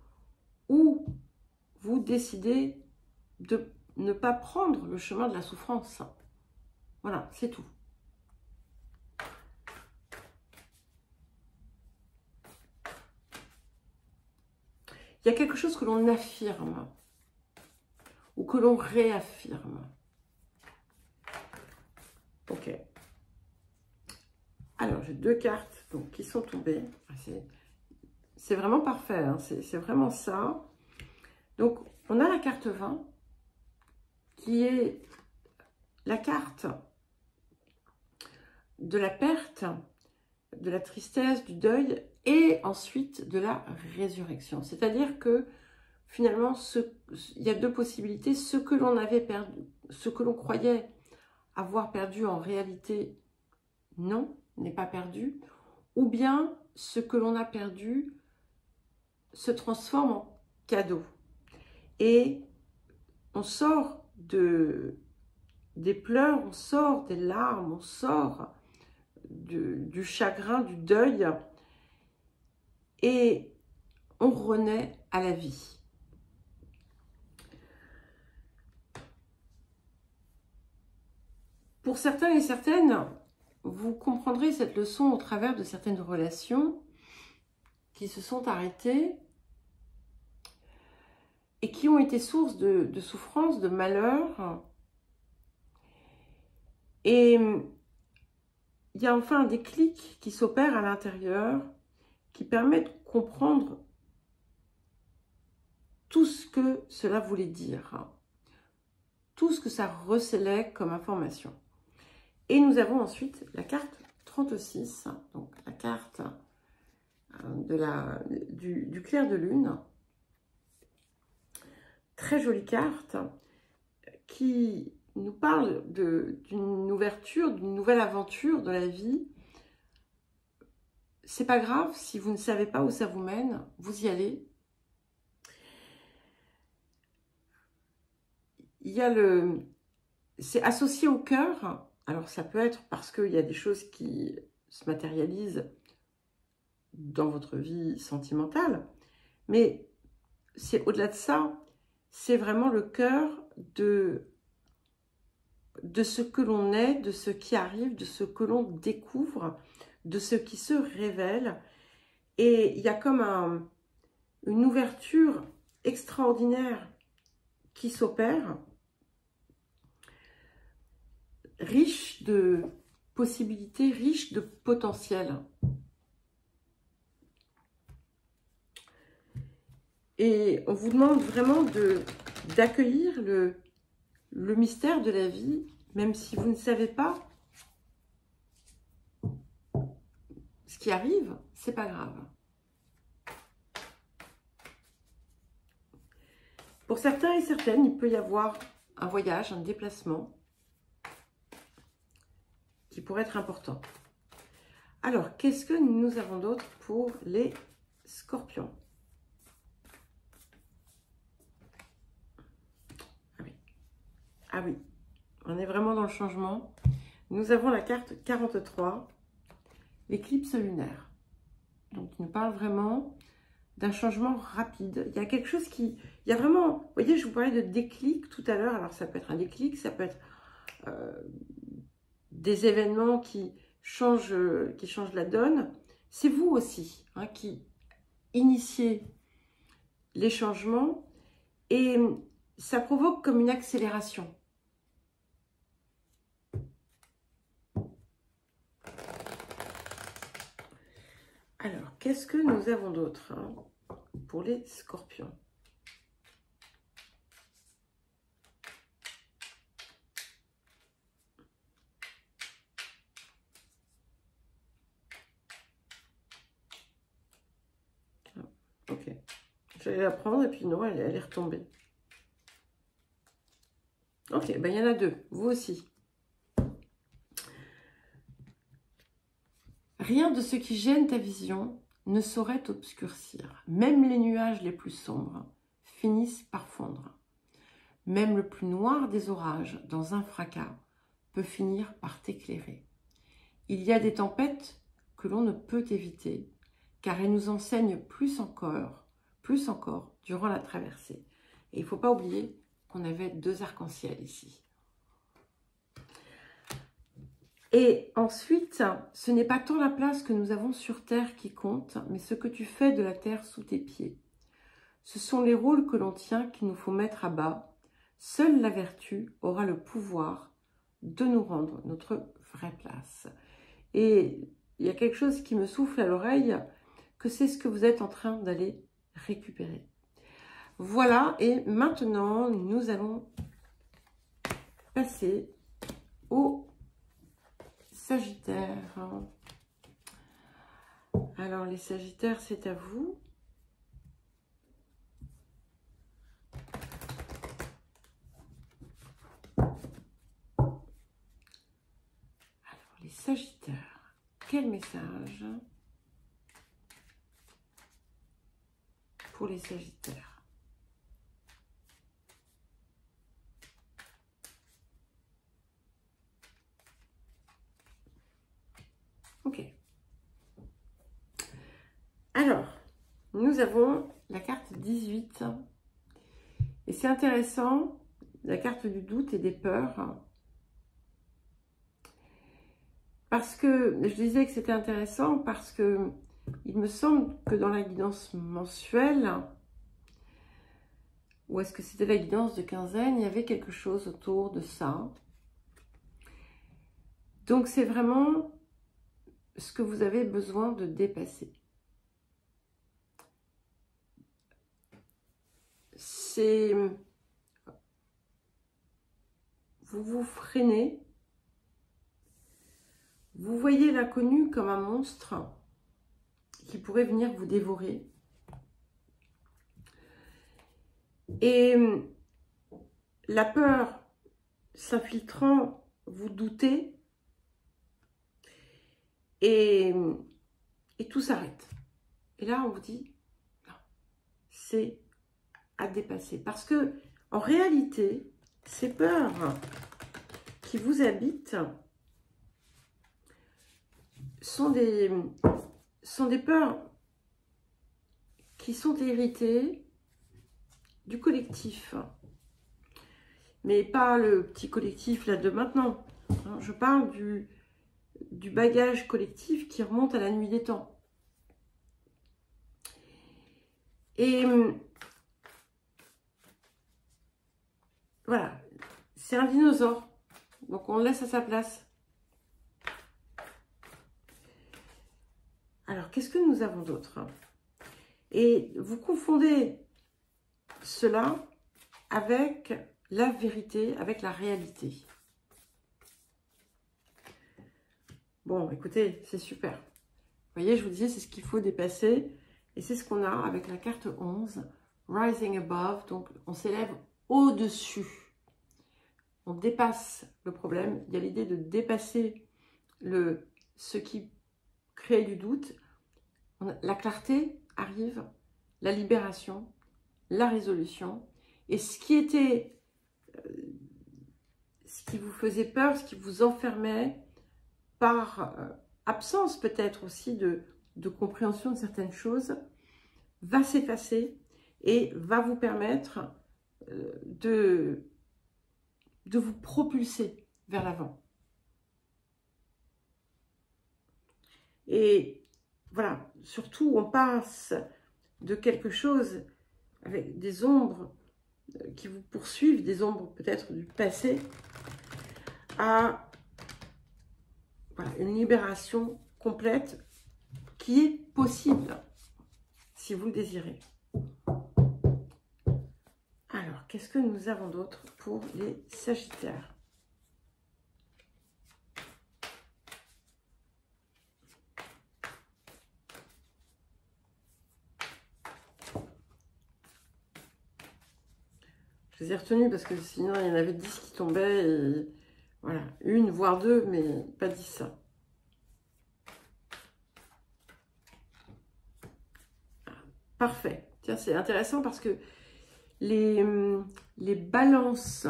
S1: où vous décidez de ne pas prendre le chemin de la souffrance. Voilà, c'est tout. Il y a quelque chose que l'on affirme ou que l'on réaffirme. Ok. Alors, j'ai 2 cartes donc, qui sont tombées. C'est vraiment parfait, hein, c'est vraiment ça. Donc, on a la carte 20, qui est la carte de la perte, de la tristesse, du deuil, et ensuite de la résurrection. C'est-à-dire que, finalement, il y a 2 possibilités. Ce que l'on avait perdu, ce que l'on croyait avoir perdu en réalité non, n'est pas perdu, ou bien ce que l'on a perdu se transforme en cadeau. Et on sort des pleurs, on sort des larmes, on sort du chagrin, du deuil, et on renaît à la vie. Pour certains et certaines, vous comprendrez cette leçon au travers de certaines relations qui se sont arrêtées et qui ont été source de souffrance, de malheur. Et il y a enfin un déclic qui s'opère à l'intérieur, qui permet de comprendre tout ce que cela voulait dire, tout ce que ça recelait comme information. Et nous avons ensuite la carte 36, donc la carte du clair de lune. Très jolie carte qui nous parle d'une ouverture, d'une nouvelle aventure de la vie. C'est pas grave si vous ne savez pas où ça vous mène, vous y allez. C'est associé au cœur. Alors ça peut être parce qu'il y a des choses qui se matérialisent dans votre vie sentimentale, mais c'est au-delà de ça, c'est vraiment le cœur de ce que l'on est, de ce qui arrive, de ce que l'on découvre, de ce qui se révèle. Et il y a comme une ouverture extraordinaire qui s'opère, riche de possibilités, riche de potentiel. Et on vous demande vraiment d'accueillir le mystère de la vie, même si vous ne savez pas ce qui arrive, c'est pas grave. Pour certains et certaines, il peut y avoir un voyage, un déplacement qui pourrait être important. Alors, qu'est-ce que nous avons d'autre pour les scorpions? Ah oui, on est vraiment dans le changement. Nous avons la carte 43, l'éclipse lunaire. Donc, il nous parle vraiment d'un changement rapide. Il y a quelque chose qui... Il y a vraiment... Vous voyez, je vous parlais de déclic tout à l'heure. Alors, ça peut être un déclic, ça peut être des événements qui changent la donne. C'est vous aussi hein, qui initiez les changements et ça provoque comme une accélération. Alors, qu'est-ce que nous avons d'autre hein, pour les scorpions? Ok. J'allais la prendre et puis non, elle est retombée. Ok, ben il y en a deux, vous aussi. Rien de ce qui gêne ta vision ne saurait t'obscurcir. Même les nuages les plus sombres finissent par fondre. Même le plus noir des orages, dans un fracas, peut finir par t'éclairer. Il y a des tempêtes que l'on ne peut éviter, car elles nous enseignent plus encore durant la traversée. Et il ne faut pas oublier qu'on avait deux arcs-en-ciel ici. Et ensuite, ce n'est pas tant la place que nous avons sur Terre qui compte, mais ce que tu fais de la Terre sous tes pieds. Ce sont les rôles que l'on tient qu'il nous faut mettre à bas. Seule la vertu aura le pouvoir de nous rendre notre vraie place. Et il y a quelque chose qui me souffle à l'oreille, que c'est ce que vous êtes en train d'aller récupérer. Voilà, et maintenant, nous allons passer au Sagittaire. Alors, les Sagittaires, c'est à vous. Sagittaire, quel message pour les Sagittaires? Ok. Alors, nous avons la carte 18. Et c'est intéressant, la carte du doute et des peurs. Parce que, je disais que c'était intéressant parce que il me semble que dans la guidance mensuelle, ou est-ce que c'était la guidance de quinzaine, il y avait quelque chose autour de ça. Donc c'est vraiment ce que vous avez besoin de dépasser. C'est... Vous vous freinez. Vous voyez l'inconnu comme un monstre qui pourrait venir vous dévorer. Et la peur s'infiltrant, vous doutez et tout s'arrête. Et là, on vous dit, non, c'est à dépasser. Parce que, en réalité, ces peurs qui vous habitent sont des peurs qui sont héritées du collectif. Mais pas le petit collectif là de maintenant. Je parle du bagage collectif qui remonte à la nuit des temps. Et voilà, c'est un dinosaure. Donc on le laisse à sa place. Alors, qu'est-ce que nous avons d'autre? Et vous confondez cela avec la vérité, avec la réalité. Bon, écoutez, c'est super. Vous voyez, je vous disais, c'est ce qu'il faut dépasser. Et c'est ce qu'on a avec la carte 11, Rising Above. Donc, on s'élève au-dessus. On dépasse le problème. Il y a l'idée de dépasser ce qui crée du doute. La clarté arrive, la libération, la résolution. Et ce qui vous faisait peur, ce qui vous enfermait, par absence peut-être aussi de compréhension de certaines choses, va s'effacer et va vous permettre de vous propulser vers l'avant. Et voilà, surtout on passe de quelque chose avec des ombres qui vous poursuivent, des ombres peut-être du passé, à voilà, une libération complète qui est possible si vous le désirez. Alors, qu'est-ce que nous avons d'autre pour les Sagittaires? Je les ai retenus parce que sinon il y en avait 10 qui tombaient et voilà, une voire deux, mais pas 10. Parfait. Tiens, c'est intéressant parce que les balances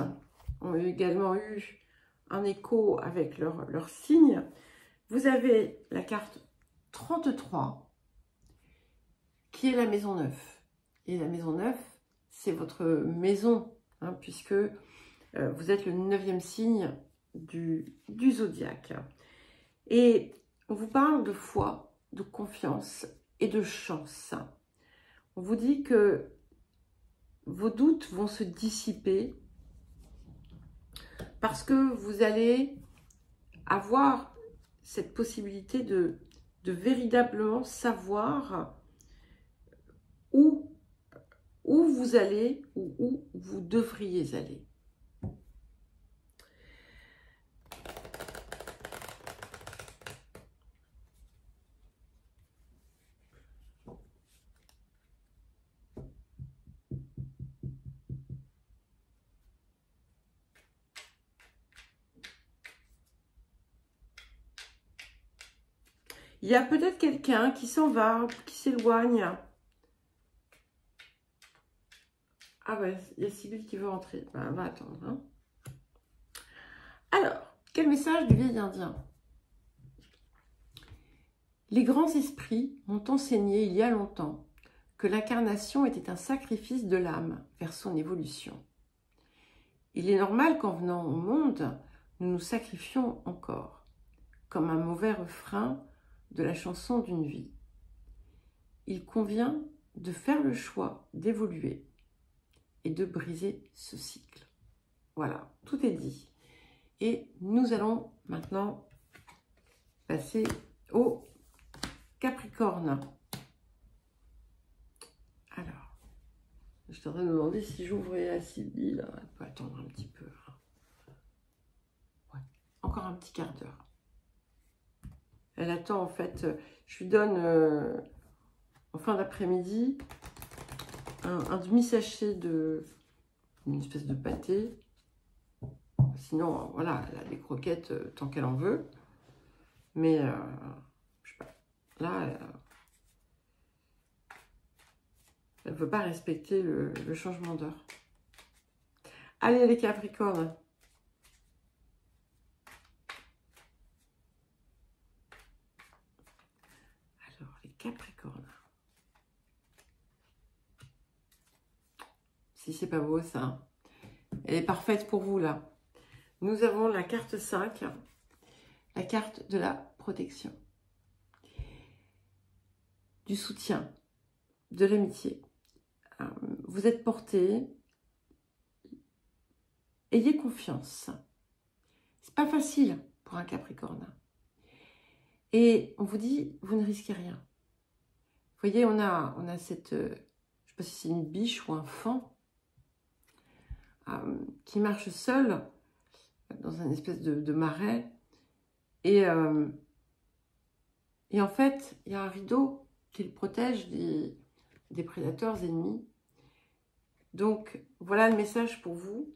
S1: ont également eu un écho avec leur signe. Vous avez la carte 33 qui est la maison 9. Et la maison 9, c'est votre maison, hein, puisque vous êtes le 9e signe du zodiaque. Et on vous parle de foi, de confiance et de chance. On vous dit que vos doutes vont se dissiper parce que vous allez avoir cette possibilité de véritablement savoir où vous allez ou où vous devriez aller. Il y a peut-être quelqu'un qui s'en va, qui s'éloigne. Ah ouais, il y a Sibylle qui veut rentrer. Ben, on va attendre. Hein. Alors, quel message du vieil indien? Les grands esprits m'ont enseigné il y a longtemps que l'incarnation était un sacrifice de l'âme vers son évolution. Il est normal qu'en venant au monde, nous nous sacrifions encore, comme un mauvais refrain de la chanson d'une vie. Il convient de faire le choix d'évoluer et de briser ce cycle. Voilà, tout est dit. Et nous allons maintenant passer au Capricorne. Alors, je suis en train de me demander si j'ouvrais à Sibylle. Elle peut attendre un petit peu. Ouais, encore un petit quart d'heure. Elle attend en fait, je lui donne en fin d'après-midi un demi-sachet de une espèce de pâté. Sinon, voilà, elle a des croquettes tant qu'elle en veut. Mais, je sais pas, là, elle ne veut pas respecter le changement d'heure. Allez, les Capricornes. Alors, les Capricornes. Si c'est pas beau, ça. Elle est parfaite pour vous, là. Nous avons la carte 5, la carte de la protection, du soutien, de l'amitié. Vous êtes porté, ayez confiance. C'est pas facile pour un Capricorne. Et on vous dit, vous ne risquez rien. Vous voyez, on a cette, je ne sais pas si c'est une biche ou un faon, qui marche seul dans un espèce de marais. Et en fait, il y a un rideau qui le protège des prédateurs ennemis. Donc, voilà le message pour vous.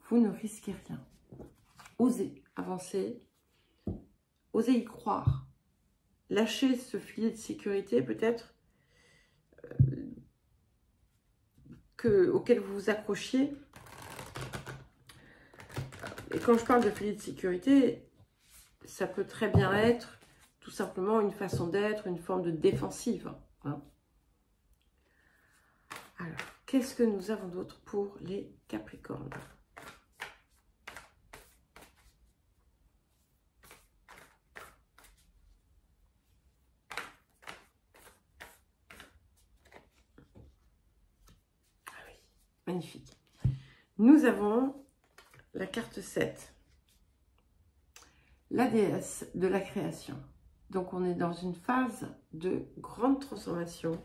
S1: Vous ne risquez rien. Osez avancer. Osez y croire. Lâchez ce filet de sécurité, peut-être, auquel vous vous accrochiez. Et quand je parle de filet de sécurité, ça peut très bien être tout simplement une façon d'être, une forme de défensive. Hein. Alors, qu'est-ce que nous avons d'autre pour les Capricornes? Ah oui, magnifique. Nous avons la carte 7. La déesse de la création. Donc, on est dans une phase de grande transformation.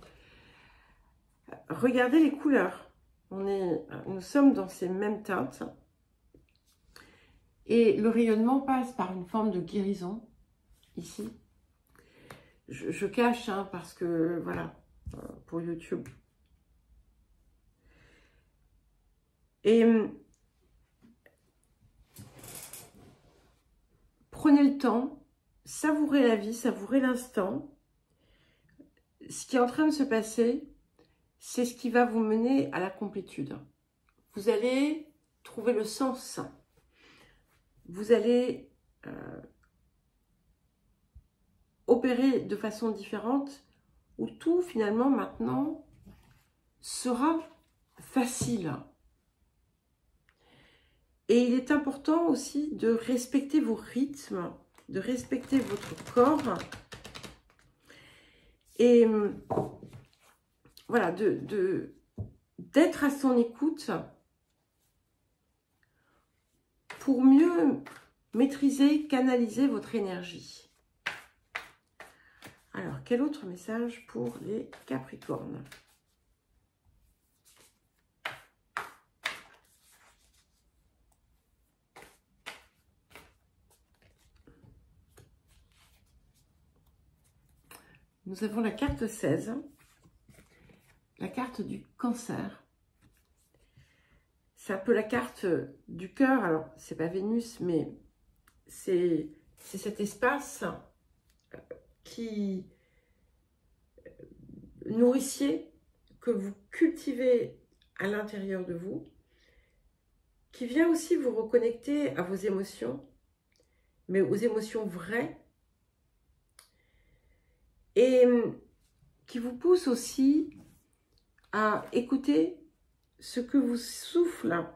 S1: Regardez les couleurs. Nous sommes dans ces mêmes teintes. Et le rayonnement passe par une forme de guérison, ici. Je cache, hein, parce que, voilà, pour YouTube. Et prenez le temps, savourez la vie, savourez l'instant. Ce qui est en train de se passer, c'est ce qui va vous mener à la complétude. Vous allez trouver le sens. Vous allez opérer de façon différente, où tout finalement maintenant sera facile. Et il est important aussi de respecter vos rythmes, de respecter votre corps. Et voilà, d'être à son écoute pour mieux maîtriser, canaliser votre énergie. Alors, quel autre message pour les Capricornes? Nous avons la carte 16, la carte du cancer. C'est un peu la carte du cœur. Alors, c'est pas Vénus, mais c'est cet espace qui nourrissiez, que vous cultivez à l'intérieur de vous, qui vient aussi vous reconnecter à vos émotions, mais aux émotions vraies, et qui vous pousse aussi à écouter ce que vous souffle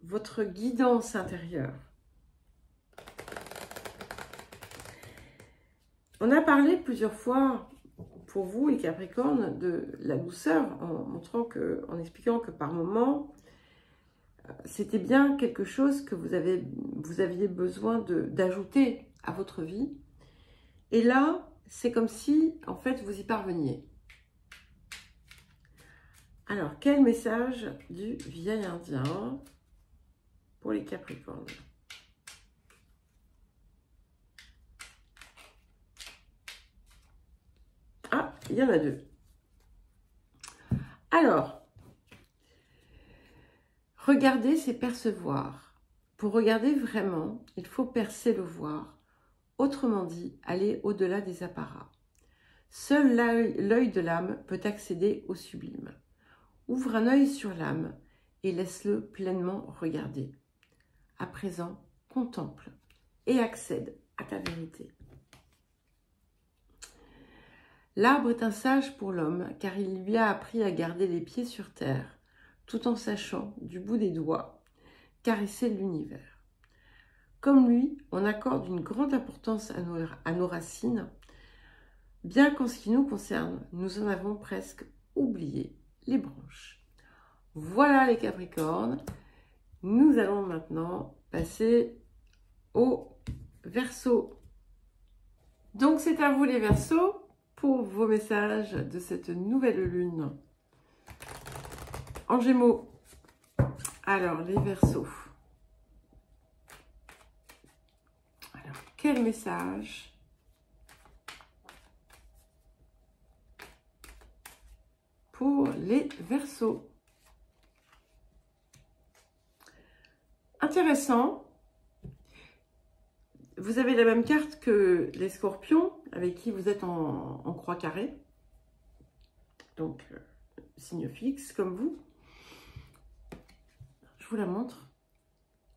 S1: votre guidance intérieure. On a parlé plusieurs fois, pour vous les Capricornes, de la douceur, en expliquant que par moments, c'était bien quelque chose que vous aviez besoin d'ajouter à votre vie. Et là, c'est comme si, en fait, vous y parveniez. Alors, quel message du vieil indien pour les Capricornes? Ah, il y en a deux. Alors, regarder, c'est percevoir. Pour regarder vraiment, il faut percer le voir. Autrement dit, aller au-delà des apparats. Seul l'œil de l'âme peut accéder au sublime. Ouvre un œil sur l'âme et laisse-le pleinement regarder. À présent, contemple et accède à ta vérité. L'arbre est un sage pour l'homme, car il lui a appris à garder les pieds sur terre, tout en sachant, du bout des doigts, caresser l'univers. Comme lui, on accorde une grande importance à nos racines, bien qu'en ce qui nous concerne, nous en avons presque oublié les branches. Voilà les Capricornes. Nous allons maintenant passer au Verseau. Donc c'est à vous les Verseaux pour vos messages de cette nouvelle lune en Gémeaux. Alors les Verseaux. Alors quel message pour les Verseaux? Intéressant. Vous avez la même carte que les Scorpions, avec qui vous êtes en croix carrée. Donc, signe fixe, comme vous. Je vous la montre.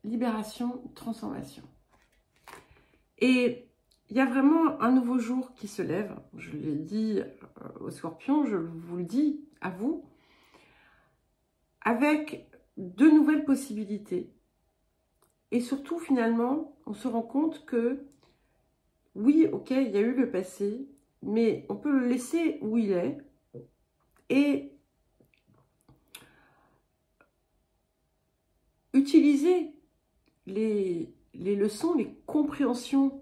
S1: Libération, transformation. Et il y a vraiment un nouveau jour qui se lève. Je l'ai dit aux Scorpions, je vous le dis à vous. Avec de nouvelles possibilités. Et surtout, finalement, on se rend compte que, oui, ok, il y a eu le passé, mais on peut le laisser où il est et utiliser les leçons, les compréhensions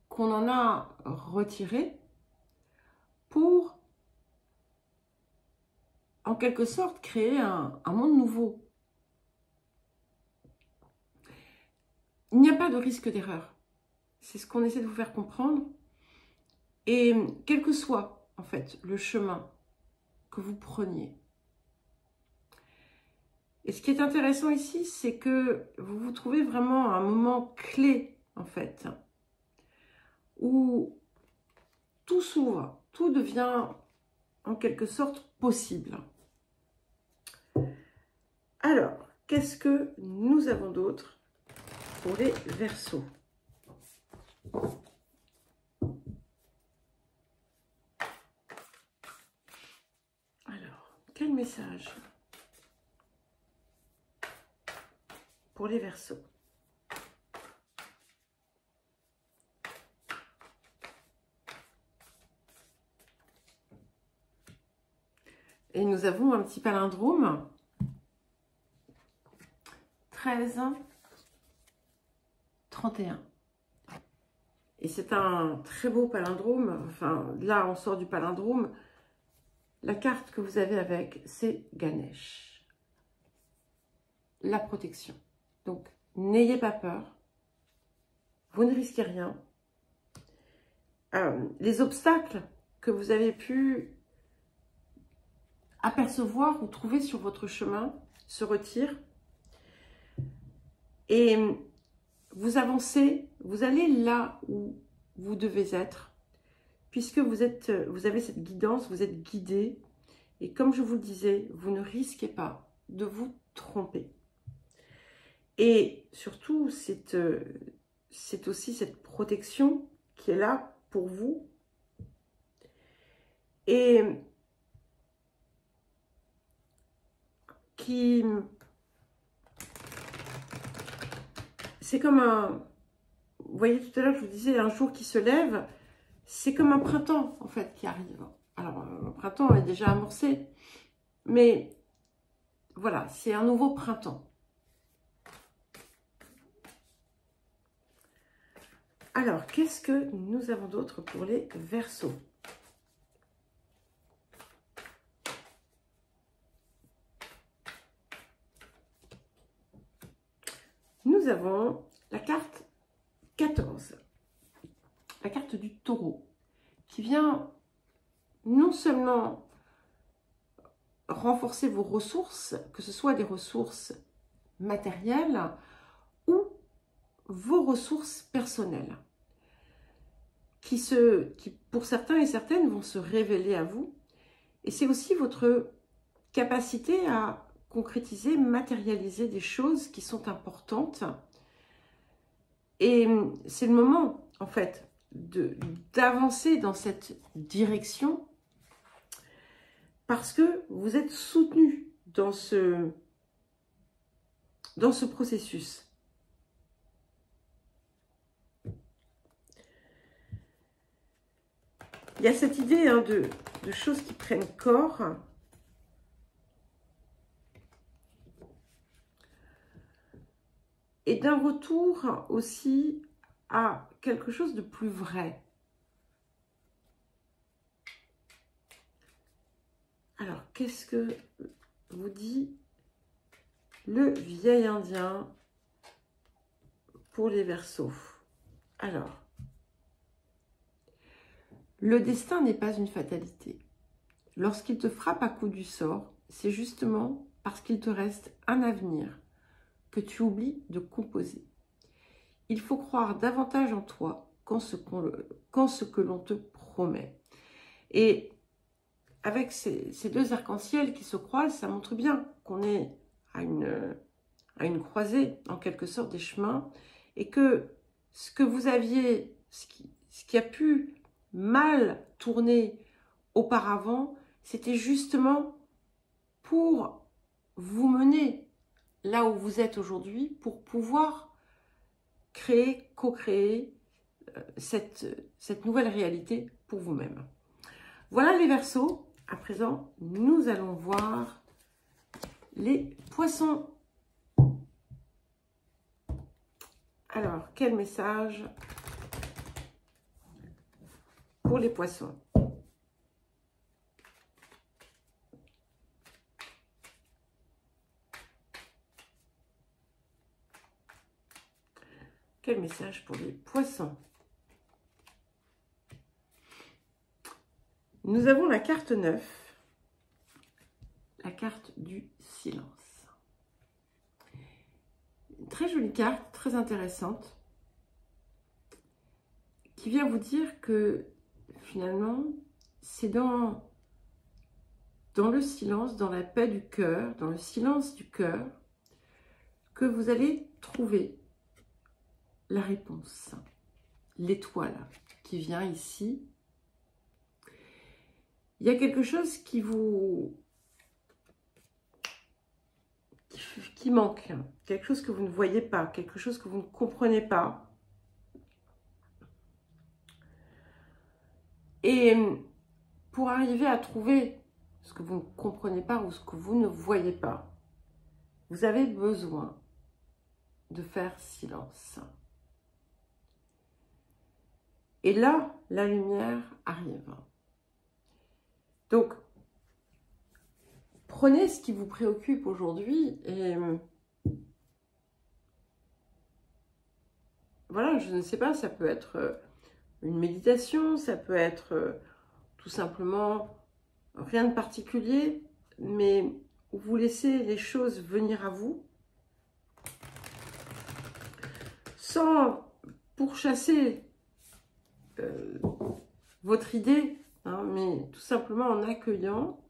S1: qu'on en a retirées pour, en quelque sorte, créer un monde nouveau. Il n'y a pas de risque d'erreur. C'est ce qu'on essaie de vous faire comprendre. Et quel que soit, en fait, le chemin que vous preniez. Et ce qui est intéressant ici, c'est que vous vous trouvez vraiment à un moment clé, en fait, où tout s'ouvre, tout devient, en quelque sorte, possible. Alors, qu'est-ce que nous avons d'autre pour les Verseaux? Alors, quel message pour les Verseaux? Et nous avons un petit palindrome. 13, 31. Et c'est un très beau palindrome. Enfin, là, on sort du palindrome. La carte que vous avez avec, c'est Ganesh. La protection. Donc, n'ayez pas peur. Vous ne risquez rien. Les obstacles que vous avez pu apercevoir ou trouver sur votre chemin se retirent. Et vous avancez, vous allez là où vous devez être, puisque vous avez cette guidance, vous êtes guidé. Et comme je vous le disais, vous ne risquez pas de vous tromper. Et surtout, c'est aussi cette protection qui est là pour vous. Et c'est comme un... Vous voyez, tout à l'heure, je vous disais, un jour qui se lève, c'est comme un printemps, en fait, qui arrive. Alors, le printemps est déjà amorcé, mais voilà, c'est un nouveau printemps. Alors, qu'est-ce que nous avons d'autre pour les Verseaux? Nous avons la carte 14, la carte du taureau, qui vient non seulement renforcer vos ressources, que ce soit des ressources matérielles ou vos ressources personnelles, qui pour certains et certaines vont se révéler à vous. Et c'est aussi votre capacité à concrétiser, matérialiser des choses qui sont importantes. Et c'est le moment, en fait, d'avancer dans cette direction parce que vous êtes soutenu dans ce processus. Il y a cette idée de choses qui prennent corps. Et d'un retour aussi à quelque chose de plus vrai. Alors, qu'est-ce que vous dit le vieil indien pour les Verseaux? Alors, le destin n'est pas une fatalité. Lorsqu'il te frappe à coup du sort, c'est justement parce qu'il te reste un avenir que tu oublies de composer. Il faut croire davantage en toi qu'en ce que l'on te promet. Et avec ces deux arcs-en-ciel qui se croisent, ça montre bien qu'on est à une croisée, en quelque sorte, des chemins, et que ce que vous aviez, ce qui a pu mal tourner auparavant, c'était justement pour vous mener là où vous êtes aujourd'hui, pour pouvoir créer, co-créer cette nouvelle réalité pour vous-même. Voilà les Verseaux. À présent, nous allons voir les Poissons. Alors, quel message pour les Poissons? Quel message pour les Poissons? Nous avons la carte 9, la carte du silence. Une très jolie carte, très intéressante, qui vient vous dire que finalement, c'est dans le silence, dans la paix du cœur, dans le silence du cœur, que vous allez trouver la réponse, l'étoile qui vient ici. Il y a quelque chose qui manque, quelque chose que vous ne voyez pas, quelque chose que vous ne comprenez pas. Et pour arriver à trouver ce que vous ne comprenez pas ou ce que vous ne voyez pas, vous avez besoin de faire silence. Et là, la lumière arrive. Donc, prenez ce qui vous préoccupe aujourd'hui et voilà, je ne sais pas, ça peut être une méditation, ça peut être tout simplement rien de particulier, mais vous laissez les choses venir à vous sans pourchasser votre idée, hein, mais tout simplement en accueillant.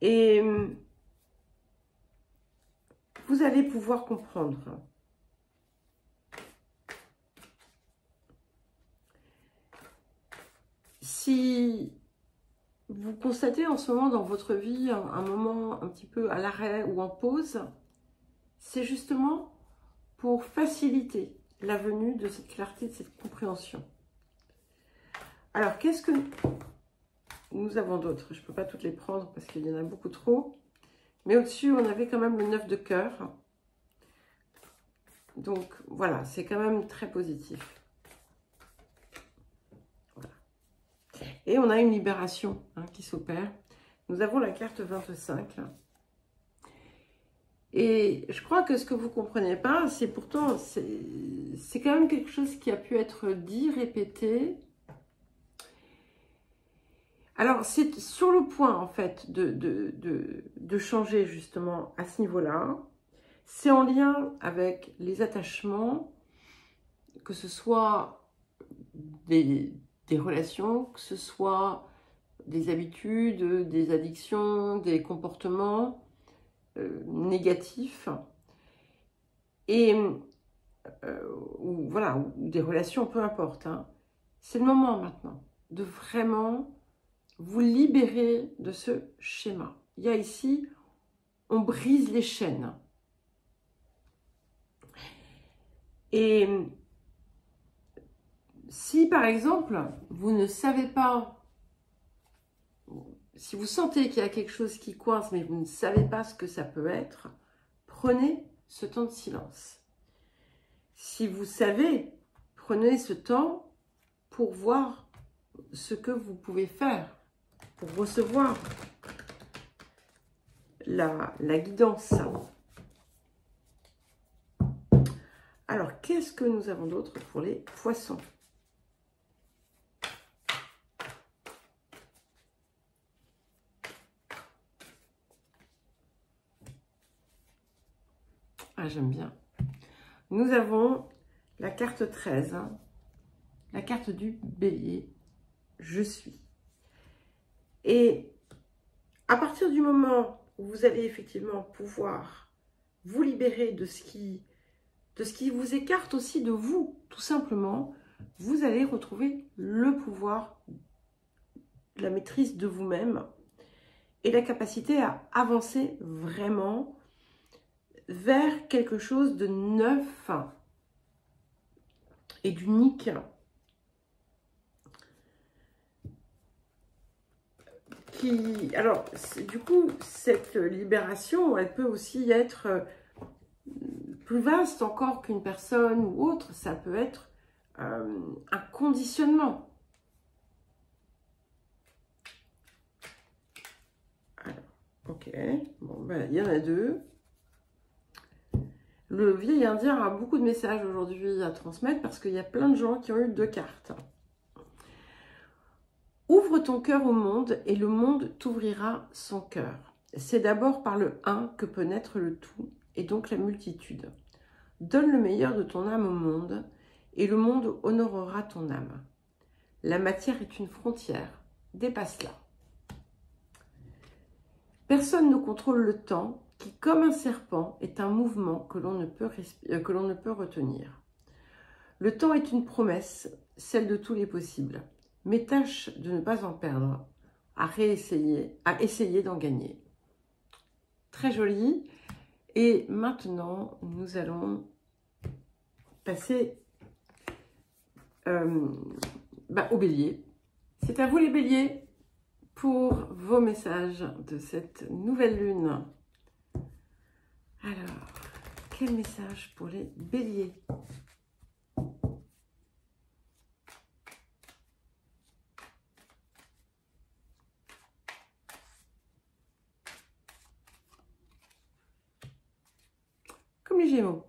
S1: Et vous allez pouvoir comprendre. Si vous constatez en ce moment dans votre vie un moment un petit peu à l'arrêt ou en pause, c'est justement pour faciliter la venue de cette clarté, de cette compréhension. Alors, qu'est-ce que nous avons d'autre? Je ne peux pas toutes les prendre parce qu'il y en a beaucoup trop. Mais au-dessus, on avait quand même le 9 de cœur. Donc, voilà, c'est quand même très positif. Voilà. Et on a une libération hein, qui s'opère. Nous avons la carte 25. Et je crois que ce que vous ne comprenez pas, c'est pourtant, c'est quand même quelque chose qui a pu être dit, répété. Alors, c'est sur le point, en fait, de changer, justement, à ce niveau-là. C'est en lien avec les attachements, que ce soit des relations, que ce soit des habitudes, des addictions, des comportements négatifs. Et, ou, voilà, ou des relations, peu importe. Hein. C'est le moment, maintenant, de vraiment vous libérer de ce schéma. Il y a ici, on brise les chaînes. Et si, par exemple, vous ne savez pas, si vous sentez qu'il y a quelque chose qui coince, mais vous ne savez pas ce que ça peut être, prenez ce temps de silence. Si vous savez, prenez ce temps pour voir ce que vous pouvez faire, pour recevoir la guidance. Alors, qu'est-ce que nous avons d'autre pour les poissons? Ah, j'aime bien. Nous avons la carte 13, hein, la carte du bélier. Je suis. Et à partir du moment où vous allez effectivement pouvoir vous libérer de ce qui vous écarte aussi de vous, tout simplement, vous allez retrouver le pouvoir, la maîtrise de vous-même et la capacité à avancer vraiment vers quelque chose de neuf et d'unique. Alors, du coup, cette libération, elle peut aussi être plus vaste encore qu'une personne ou autre. Ça peut être un conditionnement. Alors, ok. Bon, ben, il y en a deux. Le vieil indien a beaucoup de messages aujourd'hui à transmettre parce qu'il y a plein de gens qui ont eu 2 cartes. Ouvre ton cœur au monde et le monde t'ouvrira son cœur. C'est d'abord par le un que peut naître le tout et donc la multitude. Donne le meilleur de ton âme au monde et le monde honorera ton âme. La matière est une frontière, dépasse-la. Personne ne contrôle le temps qui, comme un serpent, est un mouvement que l'on ne peut retenir. Le temps est une promesse, celle de tous les possibles. Mais tâche de ne pas en perdre, à essayer d'en gagner. Très joli. Et maintenant, nous allons passer au bélier. C'est à vous les béliers pour vos messages de cette nouvelle lune. Alors, quel message pour les béliers ? Comme les Gémeaux,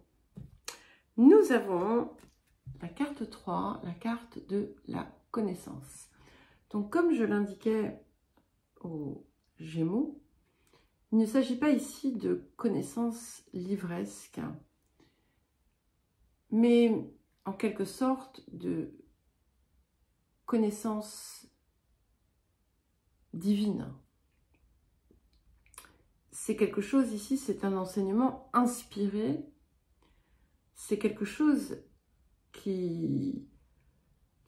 S1: nous avons la carte 3, la carte de la connaissance. Donc, comme je l'indiquais aux Gémeaux, il ne s'agit pas ici de connaissances livresques, mais en quelque sorte de connaissance divine. C'est quelque chose ici, c'est un enseignement inspiré, c'est quelque chose qui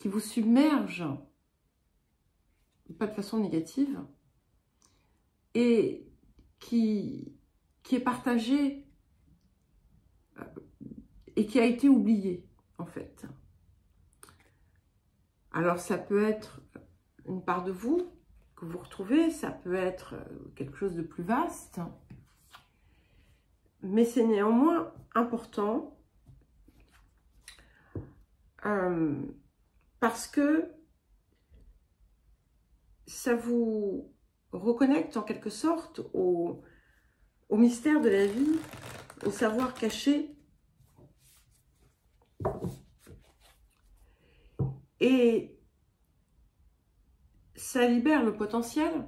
S1: vous submerge, pas de façon négative, et qui est partagé et qui a été oublié, en fait. Alors, ça peut être une part de vous que vous retrouvez, ça peut être quelque chose de plus vaste, mais c'est néanmoins important parce que ça vous reconnecte en quelque sorte au mystère de la vie, au savoir caché. Et ça libère le potentiel,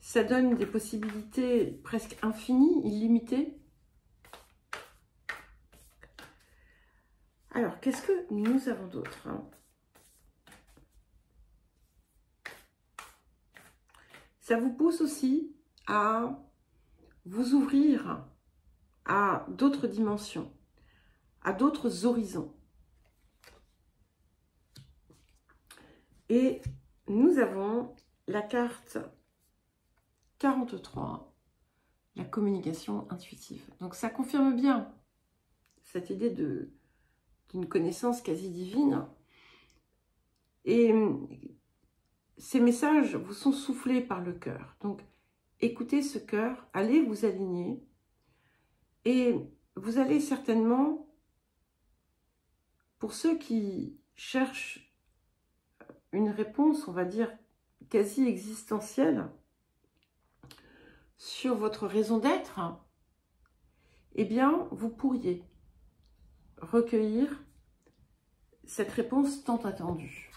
S1: ça donne des possibilités presque infinies, illimitées. Alors, qu'est-ce que nous avons d'autre, hein? Ça vous pousse aussi à vous ouvrir à d'autres dimensions, à d'autres horizons. Et nous avons la carte 43, la communication intuitive. Donc ça confirme bien cette idée d'une connaissance quasi divine. Et ces messages vous sont soufflés par le cœur. Donc écoutez ce cœur, allez vous aligner et vous allez certainement, pour ceux qui cherchent une réponse, on va dire, quasi existentielle sur votre raison d'être, eh bien, vous pourriez recueillir cette réponse tant attendue.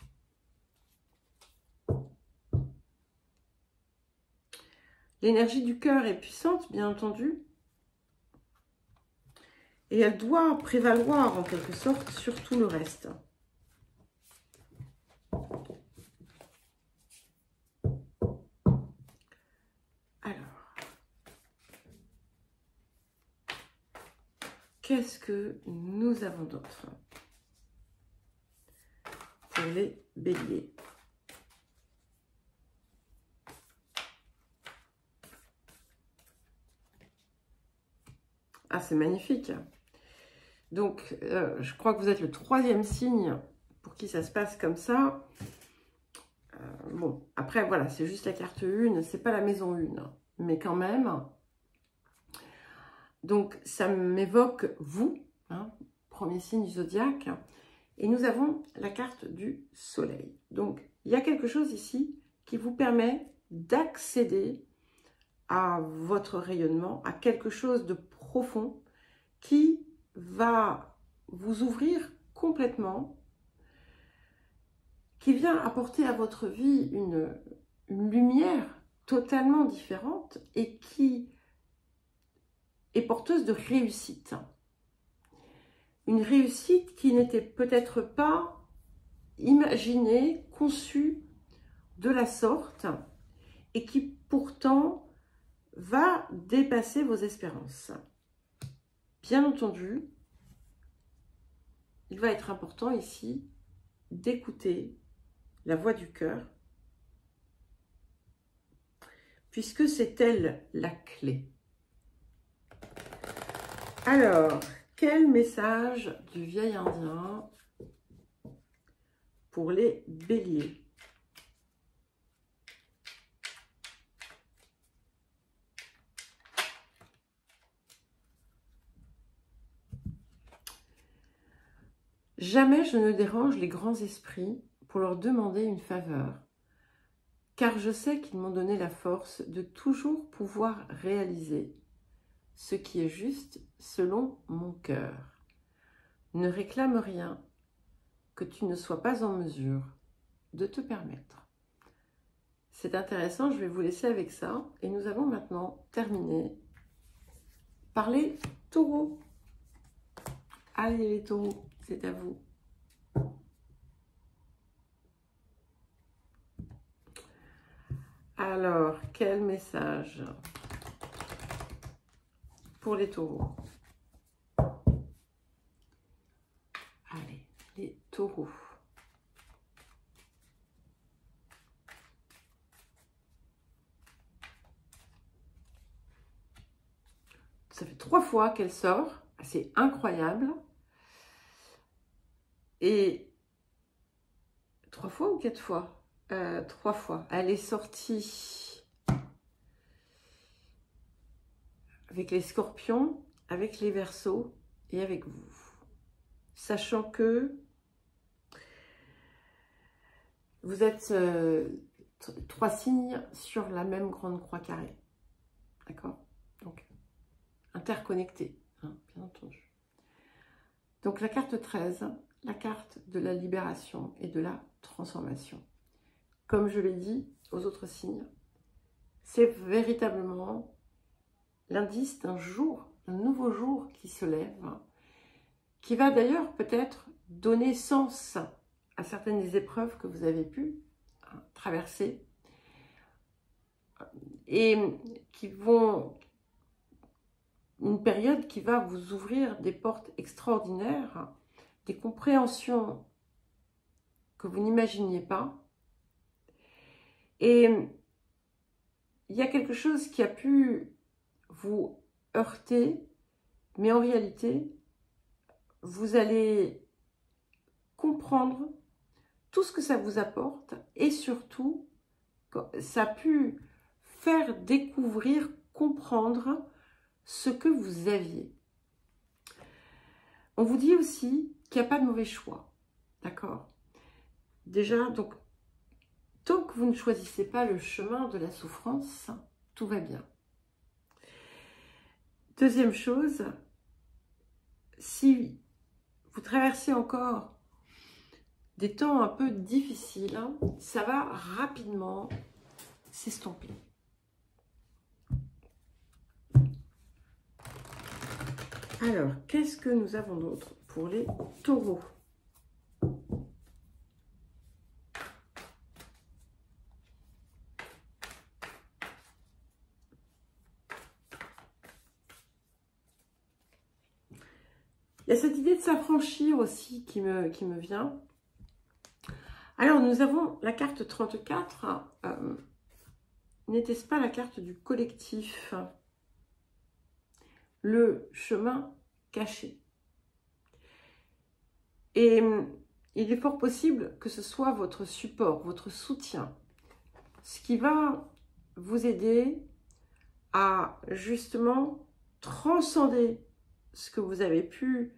S1: L'énergie du cœur est puissante, bien entendu, et elle doit prévaloir en quelque sorte sur tout le reste. Alors, qu'est-ce que nous avons d'autre pour les béliers? Ah, c'est magnifique. Donc, je crois que vous êtes le 3e signe pour qui ça se passe comme ça. Bon, après, voilà, c'est juste la carte 1, c'est pas la maison 1, mais quand même. Donc, ça m'évoque vous, hein, 1er signe du zodiaque. Et nous avons la carte du soleil. Donc, il y a quelque chose ici qui vous permet d'accéder à votre rayonnement, à quelque chose de profond qui va vous ouvrir complètement, qui vient apporter à votre vie une lumière totalement différente et qui est porteuse de réussite. Une réussite qui n'était peut-être pas imaginée, conçue de la sorte et qui pourtant va dépasser vos espérances. Bien entendu, il va être important ici d'écouter la voix du cœur, puisque c'est elle la clé. Alors, quel message du vieil indien pour les béliers? Jamais je ne dérange les grands esprits pour leur demander une faveur, car je sais qu'ils m'ont donné la force de toujours pouvoir réaliser ce qui est juste selon mon cœur. Ne réclame rien que tu ne sois pas en mesure de te permettre. C'est intéressant, je vais vous laisser avec ça. Et nous allons maintenant terminer par les taureaux. Allez les taureaux, c'est à vous. Alors, quel message pour les taureaux? Allez, les taureaux. Ça fait 3 fois qu'elle sort, c'est incroyable. Et 3 fois ou 4 fois? 3 fois. Elle est sortie avec les scorpions, avec les verseaux et avec vous. Sachant que vous êtes 3 signes sur la même grande croix carrée. D'accord? Donc, interconnectés, hein, bien entendu. Donc, la carte 13, la carte de la libération et de la transformation. Comme je l'ai dit aux autres signes, c'est véritablement l'indice d'un jour, un nouveau jour qui se lève, qui va d'ailleurs peut-être donner sens à certaines des épreuves que vous avez pu traverser et qui vont, une période qui va vous ouvrir des portes extraordinaires, des compréhensions que vous n'imaginiez pas. Et il y a quelque chose qui a pu vous heurter, mais en réalité, vous allez comprendre tout ce que ça vous apporte et surtout, ça a pu faire découvrir, comprendre ce que vous aviez. On vous dit aussi qu'il n'y a pas de mauvais choix, d'accord? Déjà, donc, tant que vous ne choisissez pas le chemin de la souffrance, tout va bien. Deuxième chose, si vous traversez encore des temps un peu difficiles, ça va rapidement s'estomper. Alors, qu'est-ce que nous avons d'autre pour les taureaux? Il y a cette idée de s'affranchir aussi qui me vient. Alors, nous avons la carte 34. N'était-ce pas la carte du collectif? Le chemin caché. Et il est fort possible que ce soit votre support, votre soutien, ce qui va vous aider à justement transcender ce que vous avez pu,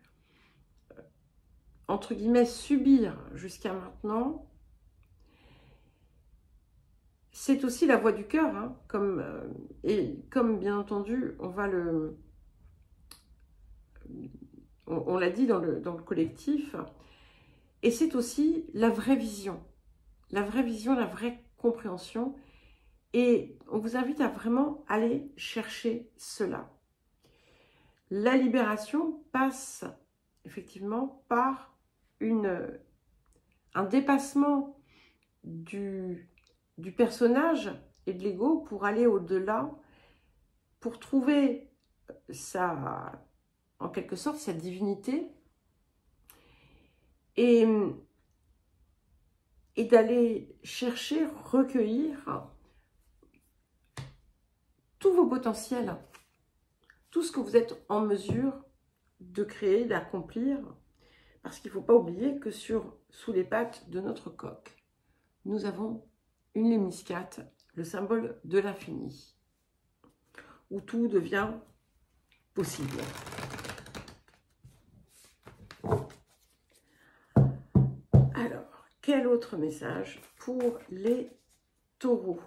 S1: entre guillemets, subir jusqu'à maintenant. C'est aussi la voix du cœur, hein, et comme bien entendu, on va on l'a dit dans le collectif, et c'est aussi la vraie vision, la vraie compréhension, et on vous invite à vraiment aller chercher cela. La libération passe effectivement par un dépassement du personnage et de l'ego pour aller au-delà, pour trouver en quelque sorte sa divinité et d'aller chercher, recueillir tous vos potentiels, tout ce que vous êtes en mesure de créer, d'accomplir, parce qu'il ne faut pas oublier que sous les pattes de notre coq, nous avons une lémiscate, le symbole de l'infini, où tout devient possible. Alors, quel autre message pour les taureaux?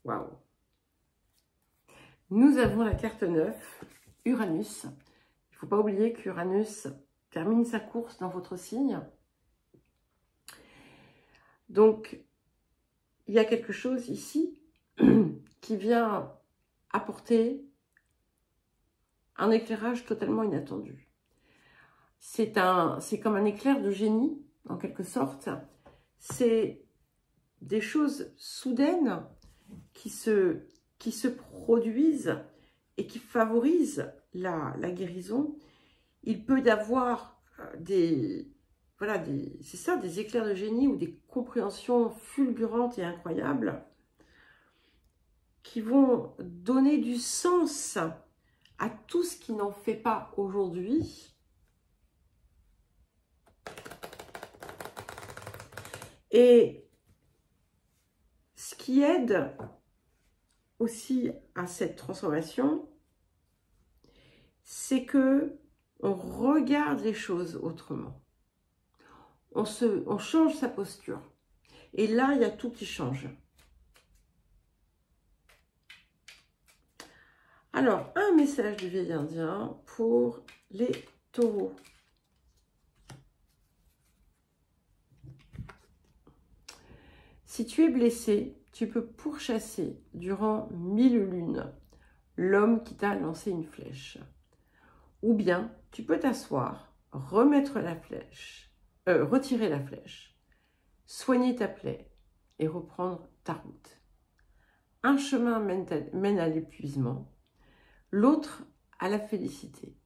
S1: Waouh! Nous avons la carte 9, Uranus. Il ne faut pas oublier qu'Uranus termine sa course dans votre signe Donc, il y a quelque chose ici qui vient apporter un éclairage totalement inattendu. C'est comme un éclair de génie, en quelque sorte. C'est des choses soudaines qui se produisent et qui favorisent la guérison. Il peut y avoir des éclairs de génie ou des compréhensions fulgurantes et incroyables qui vont donner du sens à tout ce qui n'en fait pas aujourd'hui. Et ce qui aide aussi à cette transformation, c'est que on regarde les choses autrement. On change sa posture. Et là, il y a tout qui change. Alors, un message du vieil indien pour les taureaux. Si tu es blessé, tu peux pourchasser durant 1000 lunes l'homme qui t'a lancé une flèche. Ou bien, tu peux t'asseoir, remettre la flèche, retirer la flèche, soigner ta plaie et reprendre ta route. Un chemin mène à l'épuisement, l'autre à la félicité.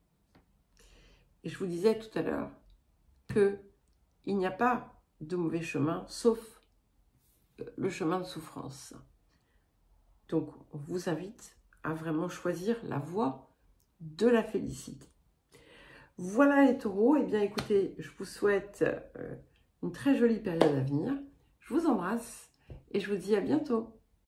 S1: Et je vous disais tout à l'heure qu'il n'y a pas de mauvais chemin, sauf le chemin de souffrance. Donc, on vous invite à vraiment choisir la voie de la félicité. Voilà les taureaux. Eh bien, écoutez, je vous souhaite une très jolie période à venir. Je vous embrasse et je vous dis à bientôt.